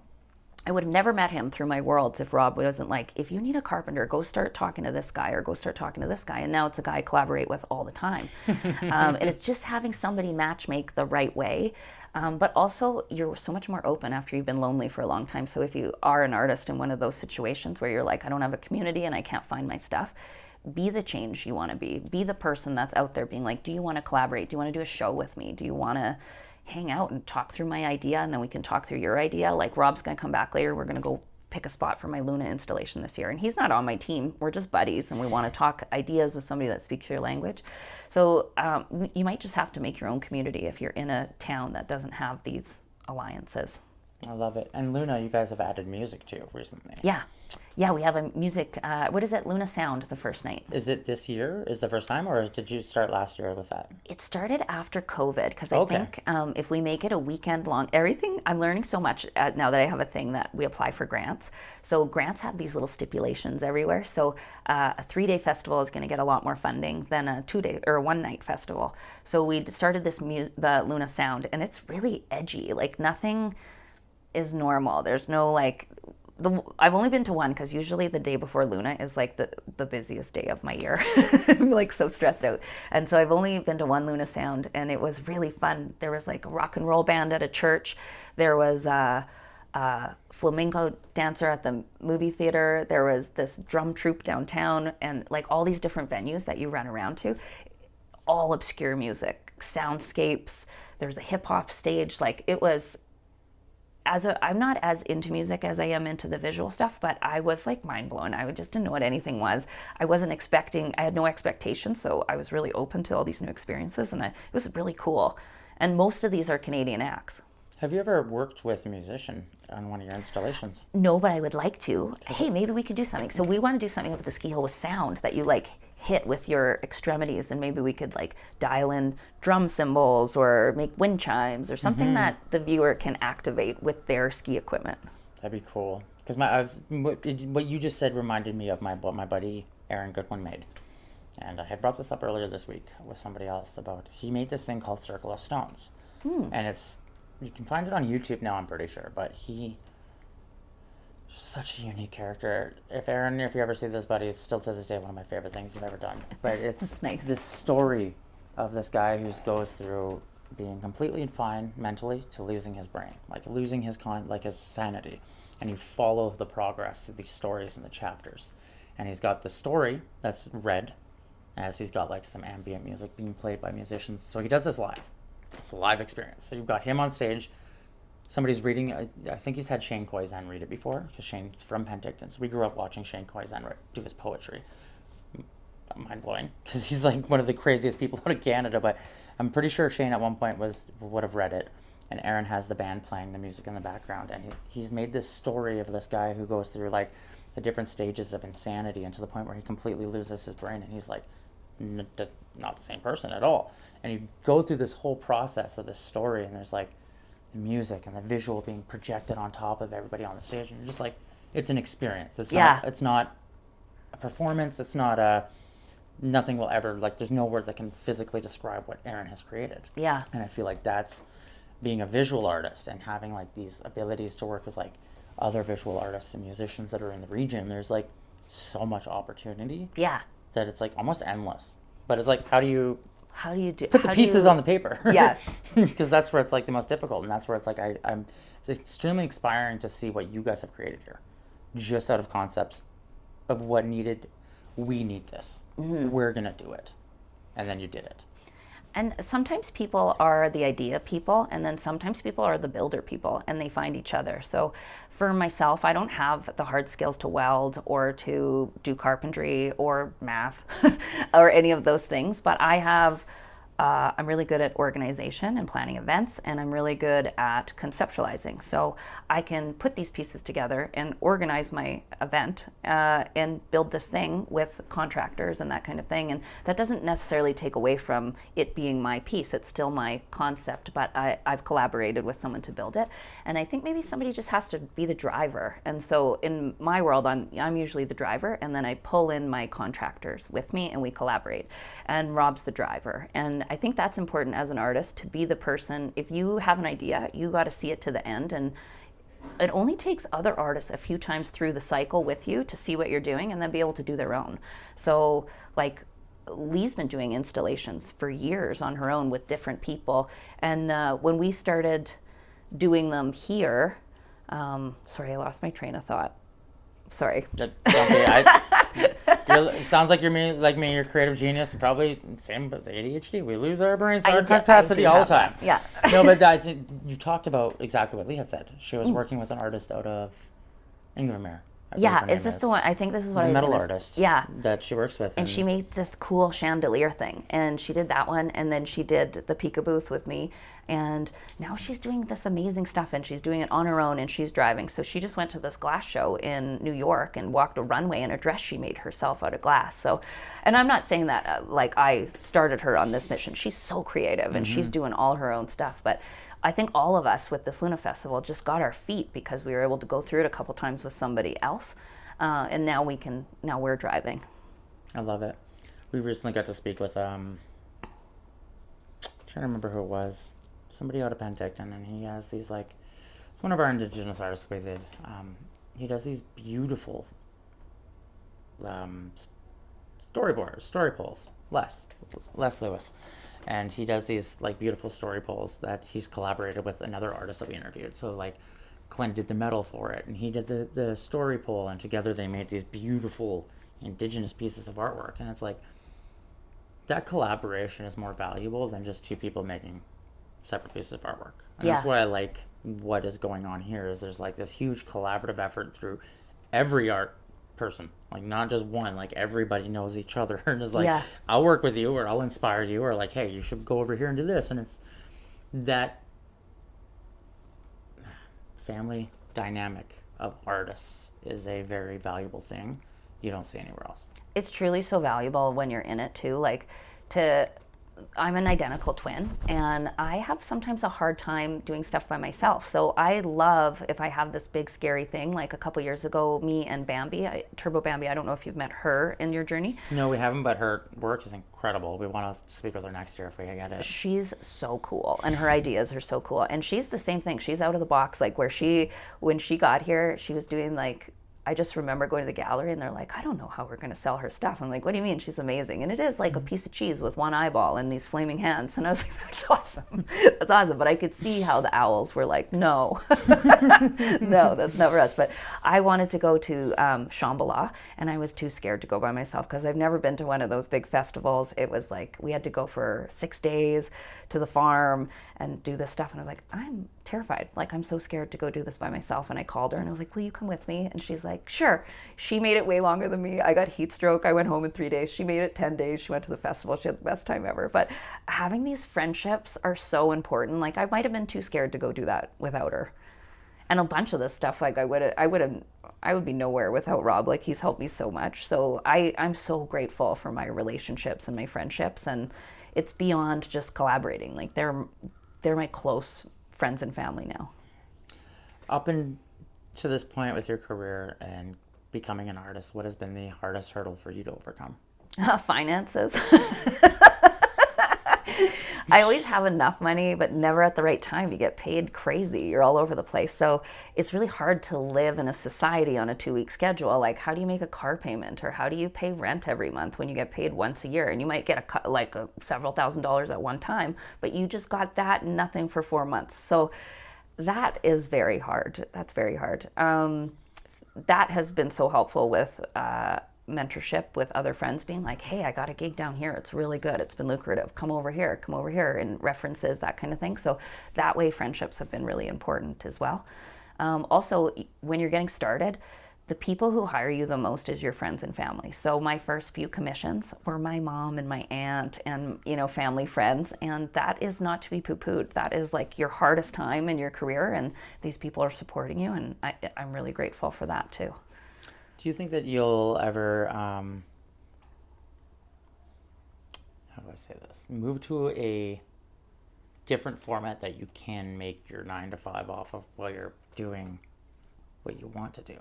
I would have never met him through my worlds if Robb wasn't like, if you need a carpenter, go start talking to this guy, or go start talking to this guy. And now it's a guy I collaborate with all the time. And it's just having somebody match make the right way. But also, you're so much more open after you've been lonely for a long time. So if you are an artist in one of those situations where you're like, I don't have a community and I can't find my stuff, be the change you want to be. Be the person that's out there being like, do you want to collaborate? Do you want to do a show with me? Do you want to hang out and talk through my idea, and then we can talk through your idea? Like, Robb's going to come back later. We're going to go pick a spot for my Luna installation this year. And he's not on my team. We're just buddies, and we want to talk ideas with somebody that speaks your language. So you might just have to make your own community if you're in a town that doesn't have these alliances. I love it. And Luna, you guys have added music too recently. Yeah. Yeah, we have a music, what is it, Luna Sound the first night. Is it this year? Is the first time, or did you start last year with that? It started after COVID, because I think if we make it a weekend long, everything, I'm learning so much now that I have a thing that we apply for grants. So grants have these little stipulations everywhere. So a 3-day festival is going to get a lot more funding than a 2-day or a 1-night festival. So we started this, the Luna Sound, and it's really edgy. Like, nothing is normal. There's no like, I've only been to one, because usually the day before Luna is like the busiest day of my year. I'm like so stressed out. And so I've only been to one Luna Sound, and it was really fun. There was like a rock and roll band at a church. There was a flamenco dancer at the movie theater. There was this drum troupe downtown, and like all these different venues that you run around to, all obscure music, soundscapes. There was a hip hop stage. Like, it was, I'm not as into music as I am into the visual stuff, but I was like mind blown. I just didn't know what anything was. I had no expectations, so I was really open to all these new experiences, and it was really cool. And most of these are Canadian acts. Have you ever worked with a musician on one of your installations? No, but I would like to. Hey, maybe we could do something. So we want to do something up at the ski hill with sound that you like hit with your extremities, and maybe we could like dial in drum cymbals or make wind chimes or something that the viewer can activate with their ski equipment. That'd be cool. Because what you just said reminded me of what my buddy Aaron Goodwin made. And I had brought this up earlier this week with somebody else about, he made this thing called Circle of Stones. And you can find it on YouTube now, I'm pretty sure, but he's such a unique character. If you ever see this, buddy, it's still to this day one of my favorite things you've ever done. But it's nice. This story of this guy who goes through being completely fine mentally to losing his brain, like losing his sanity. And you follow the progress through these stories and the chapters. And he's got the story that's read, as he's got like some ambient music being played by musicians. So he does this live. It's a live experience. So you've got him on stage. Somebody's reading. I think he's had Shane Koizan read it before, because Shane's from Penticton. So we grew up watching Shane Koizan do his poetry. Mind blowing, because he's like one of the craziest people out of Canada. But I'm pretty sure Shane at one point would have read it. And Aaron has the band playing the music in the background, and he's made this story of this guy who goes through like the different stages of insanity, and to the point where he completely loses his brain, and he's like not the same person at all. And you go through this whole process of this story, and there's like the music and the visual being projected on top of everybody on the stage, and you're just like, it's an experience. It's not a performance. It's not nothing will ever, like, there's no words that can physically describe what Aaron has created. Yeah. And I feel like that's being a visual artist and having like these abilities to work with like other visual artists and musicians that are in the region, there's like so much opportunity Yeah. that it's like almost endless. But it's like, how do you do put the pieces on the paper? Yeah. Because that's where it's like the most difficult, and that's where it's like it's extremely inspiring to see what you guys have created here, just out of concepts of what needed. We need this. We're gonna do it, and then you did it. And sometimes people are the idea people, and then sometimes people are the builder people, and they find each other. So for myself, I don't have the hard skills to weld or to do carpentry or math or any of those things, but I'm really good at organization and planning events, and I'm really good at conceptualizing. So I can put these pieces together and organize my event and build this thing with contractors and that kind of thing. And that doesn't necessarily take away from it being my piece. It's still my concept, but I've collaborated with someone to build it. And I think maybe somebody just has to be the driver. And so in my world, I'm usually the driver, and then I pull in my contractors with me and we collaborate. And Robb's the driver. And I think that's important as an artist, to be the person. If you have an idea, you got to see it to the end, and it only takes other artists a few times through the cycle with you to see what you're doing and then be able to do their own. So like Lee's been doing installations for years on her own with different people, and when we started doing them here, sorry, I lost my train of thought. Sorry. It sounds like you're like me, you're a creative genius, and probably same with ADHD. We lose our brain thought capacity all the time. That. Yeah. No, but I think you talked about exactly what Leah had said. She was working with an artist out of Ingramere. Yeah, is this the one? I think this is what I was metal artist. Yeah, that she works with, and she made this cool chandelier thing, and she did that one, and then she did the Pika booth with me, and now she's doing this amazing stuff, and she's doing it on her own, and she's driving. So she just went to this glass show in New York and walked a runway in a dress she made herself out of glass. So, and I'm not saying that like I started her on this mission. She's so creative, and she's doing all her own stuff, but I think all of us with this Luna Festival just got our feet because we were able to go through it a couple times with somebody else, and now we're driving. I love it. We recently got to speak with I'm trying to remember who it was, somebody out of Penticton, and he has these like, it's one of our Indigenous artists we did. He does these beautiful story poles. Les Lewis. And he does these like beautiful story poles that he's collaborated with another artist that we interviewed. So like Clint did the metal for it, and he did the story pole, and together they made these beautiful Indigenous pieces of artwork. And it's like, that collaboration is more valuable than just two people making separate pieces of artwork. And that's why I like what is going on here, is there's like this huge collaborative effort through every art person, like not just one, like everybody knows each other and is like, I'll work with you, or I'll inspire you, or like, hey, you should go over here and do this. And it's that family dynamic of artists is a very valuable thing you don't see anywhere else. It's truly so valuable when you're in it too. Like I'm an identical twin, and I have sometimes a hard time doing stuff by myself. So I love if I have this big scary thing, like a couple years ago, me and Bambi, Turbo Bambi, I don't know if you've met her in your journey. No, we haven't, but her work is incredible. We want to speak with her next year if we get it. She's so cool, and her ideas are so cool. And she's the same thing. She's out of the box, like when she got here, she was doing like, I just remember going to the gallery and they're like, I don't know how we're going to sell her stuff. I'm like, what do you mean? She's amazing. And it is like a piece of cheese with one eyeball and these flaming hands. And I was like, that's awesome. That's awesome. But I could see how the owls were like, no, no, that's not for us. But I wanted to go to Shambhala, and I was too scared to go by myself because I've never been to one of those big festivals. It was like, we had to go for 6 days to the farm and do this stuff. And I was like, I'm terrified. Like, I'm so scared to go do this by myself. And I called her and I was like, will you come with me? And she's like, sure. She made it way longer than me. I got heat stroke. I went home in 3 days. She made it 10 days. She went to the festival. She had the best time ever. But having these friendships are so important. Like, I might have been too scared to go do that without her. And a bunch of this stuff, like I would be nowhere without Robb. Like, he's helped me so much. So I'm so grateful for my relationships and my friendships. And it's beyond just collaborating. Like, they're my close friends and family now. Up and to this point with your career and becoming an artist, what has been the hardest hurdle for you to overcome? Finances. I always have enough money, but never at the right time. You get paid crazy. You're all over the place. So it's really hard to live in a society on a 2-week schedule. Like, how do you make a car payment, or how do you pay rent every month when you get paid once a year? And you might get several $1,000s at one time, but you just got that and nothing for 4 months. So that is very hard. That's very hard. That has been so helpful with mentorship with other friends being like, hey, I got a gig down here. It's really good. It's been lucrative. Come over here, and references, that kind of thing. So that way friendships have been really important as well. Also, when you're getting started, the people who hire you the most is your friends and family. So my first few commissions were my mom and my aunt and, family friends. And that is not to be poo-pooed. That is like your hardest time in your career. And these people are supporting you. And I'm really grateful for that too. Do you think that you'll ever, how do I say this, move to a different format that you can make your 9 to 5 off of while you're doing what you want to do?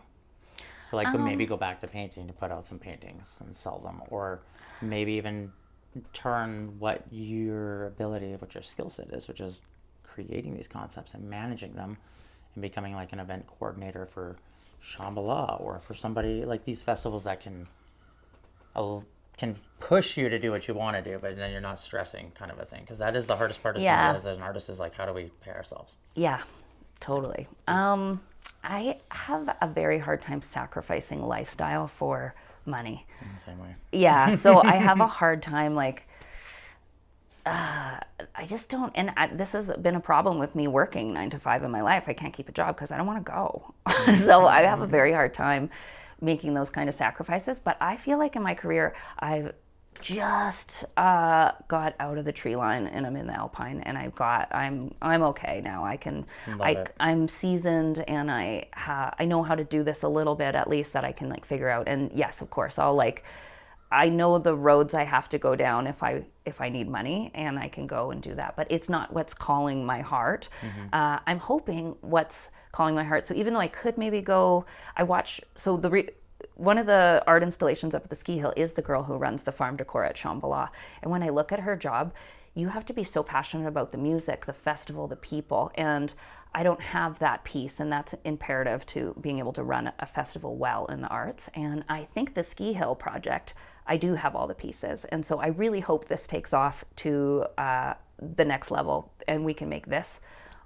So like maybe go back to painting to put out some paintings and sell them, or maybe even turn what your ability, what your skill set is, which is creating these concepts and managing them and becoming like an event coordinator for Shambhala, or for somebody like these festivals that can push you to do what you want to do, but then you're not stressing, kind of a thing. Because that is the hardest part as an artist, is like, how do we pay ourselves? Yeah, totally. I have a very hard time sacrificing lifestyle for money. In the same way. Yeah, so I have a hard time, like, I just don't, and this has been a problem with me working 9 to 5 in my life. I can't keep a job because I don't want to go. So I have a very hard time making those kind of sacrifices. But I feel like in my career, I've just got out of the tree line and I'm in the alpine, and I'm okay now. I'm seasoned, and I know how to do this a little bit, at least, that I can like figure out. And yes, of course, I know the roads I have to go down if I need money, and I can go and do that. But it's not what's calling my heart. Mm-hmm. I'm hoping what's calling my heart. So even though I could maybe go, one of the art installations up at the ski hill is the girl who runs the farm decor at Shambhala. And when I look at her job, you have to be so passionate about the music, the festival, the people. And I don't have that piece, and that's imperative to being able to run a festival well in the arts. And I think the ski hill project, I do have all the pieces. And so I really hope this takes off to the next level, and we can make this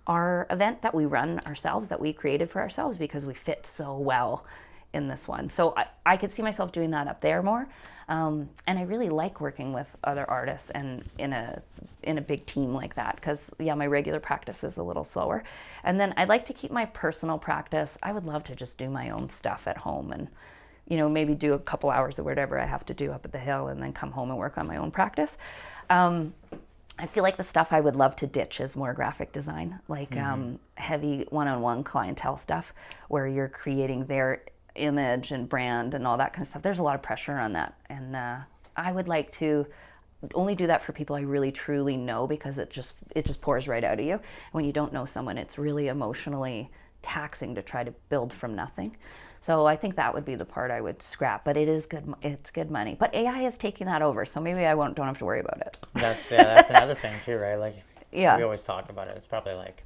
our event that we run ourselves, that we created for ourselves, because we fit so well in this one. So I could see myself doing that up there more. And I really like working with other artists and in a big team like that, because my regular practice is a little slower. And then I'd like to keep my personal practice. I would love to just do my own stuff at home, and maybe do a couple hours of whatever I have to do up at the hill, and then come home and work on my own practice. I feel like the stuff I would love to ditch is more graphic design, like heavy one-on-one clientele stuff, where you're creating their image and brand and all that kind of stuff. There's a lot of pressure on that, and I would like to only do that for people I really truly know, because it just pours right out of you. When you don't know someone, it's really emotionally taxing to try to build from nothing. So I think that would be the part I would scrap, but it is good. It's good money. But AI is taking that over, so maybe I don't have to worry about it. That's another thing too, right? Like, we always talk about it. It's probably like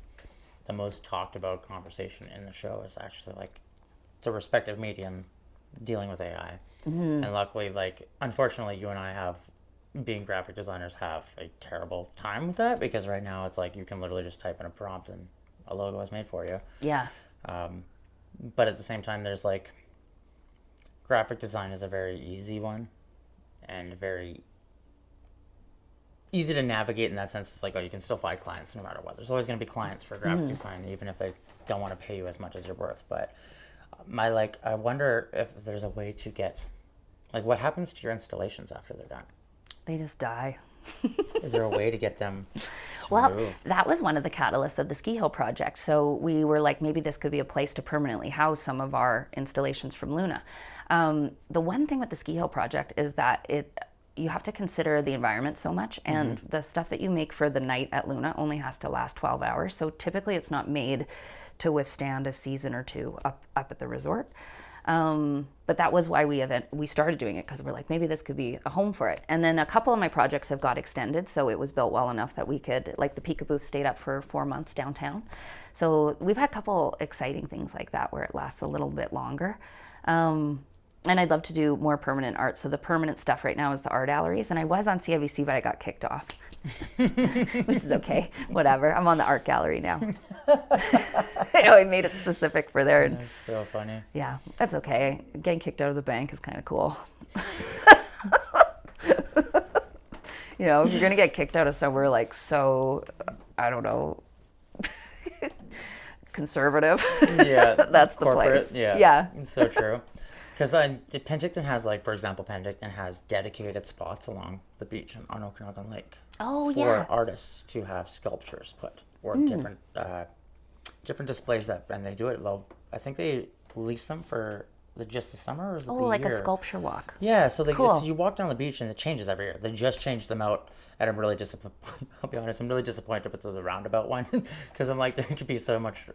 the most talked about conversation in the show is actually like the respective medium dealing with AI. Mm-hmm. And luckily, like, unfortunately, you and I being graphic designers, have a terrible time with that, because right now it's like you can literally just type in a prompt and a logo is made for you. Yeah. But at the same time, there's like, graphic design is a very easy one, and very easy to navigate in that sense. It's like, you can still find clients no matter what. There's always going to be clients for graphic design, even if they don't want to pay you as much as you're worth. But I wonder if there's a way to get, like, what happens to your installations after they're done? They just die. Is there a way to get them to move? That was one of the catalysts of the Ski Hill project. So we were like, maybe this could be a place to permanently house some of our installations from Luna. The one thing with the Ski Hill project is that you have to consider the environment so much, and the stuff that you make for the night at Luna only has to last 12 hours. So typically it's not made to withstand a season or two up at the resort. But that was why we started doing it, because we're like, maybe this could be a home for it. And then a couple of my projects have got extended, so it was built well enough that we could, like the Pika booth stayed up for 4 months downtown. So we've had a couple exciting things like that where it lasts a little bit longer. And I'd love to do more permanent art. So the permanent stuff right now is the art galleries. And I was on CIBC, but I got kicked off, which is okay. Whatever. I'm on the art gallery now. I made it specific for there. That's so funny. Yeah, that's okay. Getting kicked out of the bank is kind of cool. You know, if you're going to get kicked out of somewhere like so, I don't know, conservative. Yeah. That's the corporate, place. Yeah. Yeah. It's so true. Because Penticton has, like, for example, Penticton has dedicated spots along the beach on Okanagan Lake. Oh, for yeah. artists to have sculptures put, or different displays and they do it. I think they lease them for just the summer, or is it the like year? a sculpture walk. Yeah, so Cool. so you walk down the beach and it changes every year. They just changed them out, and I'm really I'll be honest, I'm really disappointed with the roundabout one, because I'm like, there could be so much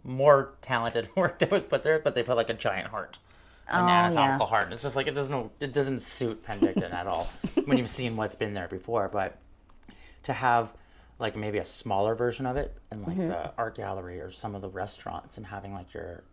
more talented work that was put there, but they put like a giant heart. An anatomical heart. And it's just like it doesn't suit Penticton at all when you've seen what's been there before. But to have like maybe a smaller version of it in like the art gallery or some of the restaurants, and having like your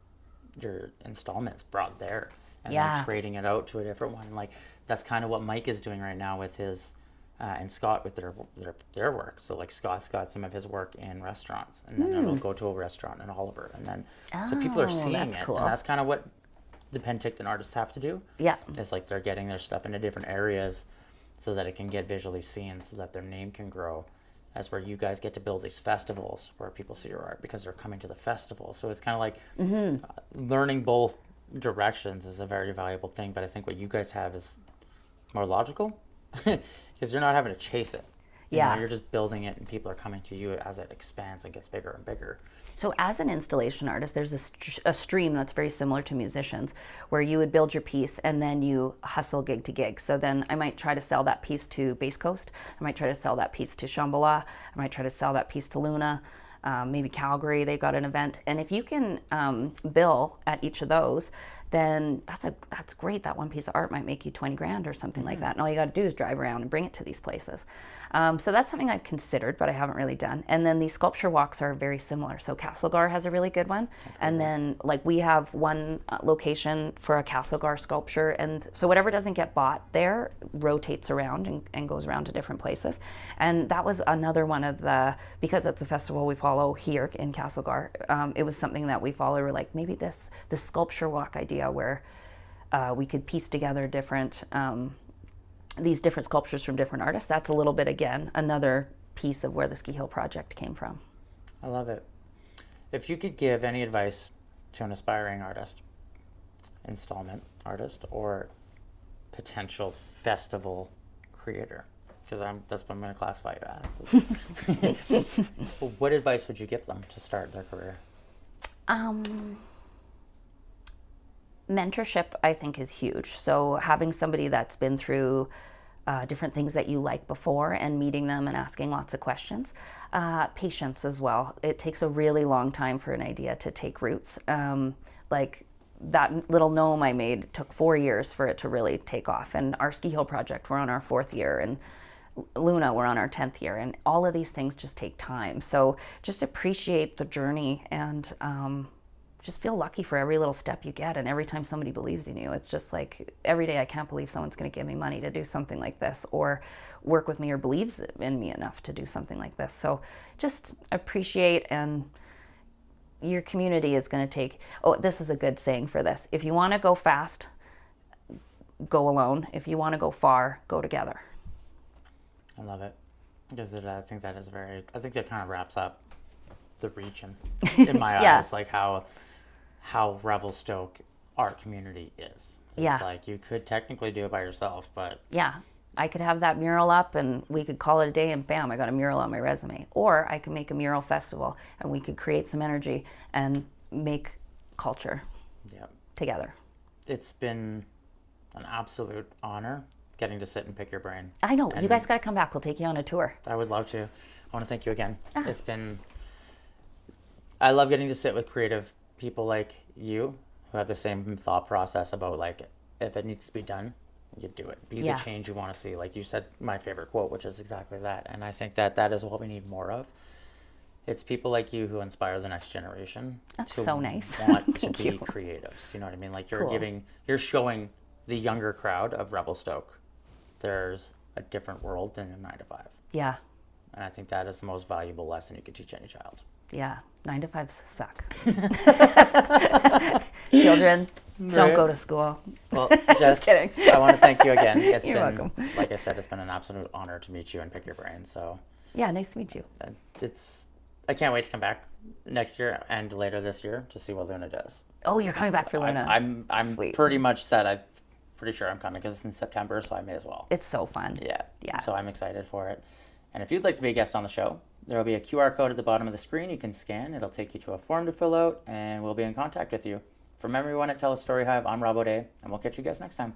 installments brought there and then trading it out to a different one. Like that's kind of what Mike is doing right now with his and Scott with their work. So like Scott's got some of his work in restaurants, and then it'll go to a restaurant in Oliver, and then so people are seeing it, cool. and that's kind of what the Penticton artists have to do. Yeah. It's like they're getting their stuff into different areas so that it can get visually seen, so that their name can grow. As where you guys get to build these festivals where people see your art because they're coming to the festival. So it's kind of like learning both directions is a very valuable thing. But I think what you guys have is more logical, because you're not having to chase it. You know, you're just building it, and people are coming to you as it expands and gets bigger and bigger. So as an installation artist, there's a stream that's very similar to musicians, where you would build your piece and then you hustle gig to gig. So then I might try to sell that piece to Base Coast. I might try to sell that piece to Shambhala. I might try to sell that piece to Luna. Maybe Calgary, they got an event. And if you can bill at each of those, then that's great. That one piece of art might make you 20 grand or something like that. And all you got to do is drive around and bring it to these places. So that's something I've considered, but I haven't really done. And then these sculpture walks are very similar. So Castlegar has a really good one. And then like we have one location for a Castlegar sculpture. And so whatever doesn't get bought there rotates around and goes around to different places. And that was another one of because it's a festival we follow here in Castlegar, it was something that we follow. We're like, maybe this sculpture walk idea where we could piece together these different sculptures from different artists. That's a little bit, again, another piece of where the Ski Hill project came from. I love it. If you could give any advice to an aspiring artist, installment artist, or potential festival creator, because that's what I'm going to classify you as, what advice would you give them to start their career? Mentorship, I think, is huge. So having somebody that's been through different things that you like before and meeting them and asking lots of questions. Patience as well. It takes a really long time for an idea to take roots. Like that little gnome I made took 4 years for it to really take off. And our Ski Hill project, we're on our 4th year. And Luna, we're on our 10th year. And all of these things just take time. So just appreciate the journey and just feel lucky for every little step you get and every time somebody believes in you. It's just like every day I can't believe someone's going to give me money to do something like this or work with me or believes in me enough to do something like this. So just appreciate, and your community is going to take, this is a good saying for this. If you want to go fast, go alone. If you want to go far, go together. I love it. Because I think that kind of wraps up the reach in my eyes, like how Revelstoke art community is. It's like you could technically do it by yourself, but I could have that mural up and we could call it a day and bam, I got a mural on my resume. Or I could make a mural festival and we could create some energy and make culture together. It's been an absolute honor getting to sit and pick your brain. I know. You guys got to come back. We'll take you on a tour. I would love to. I want to thank you again. I love getting to sit with creative people like you who have the same thought process about like, if it needs to be done, you do it. Be the change you want to see. Like you said, my favorite quote, which is exactly that. And I think that is what we need more of. It's people like you who inspire the next generation. That's to so nice. Want to Thank be you. creatives. You know what I mean? Like Cool. you're showing the younger crowd of Revelstoke there's a different world than a 9 to 5. Yeah. And I think that is the most valuable lesson you could teach any child. Yeah. 9 to 5s suck. Children, don't go to school. Well, Just Jess, kidding. I want to thank you again. You're welcome. Like I said, it's been an absolute honor to meet you and pick your brain. So Yeah, nice to meet you. I can't wait to come back next year and later this year to see what Luna does. Oh, you're coming back for Luna. I'm Sweet. pretty much set. I'm pretty sure I'm coming because it's in September, so I may as well. It's so fun. Yeah. Yeah. So I'm excited for it. And if you'd like to be a guest on the show, there will be a QR code at the bottom of the screen you can scan. It'll take you to a form to fill out, and we'll be in contact with you. From everyone at TELUS STORYHIVE, I'm Robb, and we'll catch you guys next time.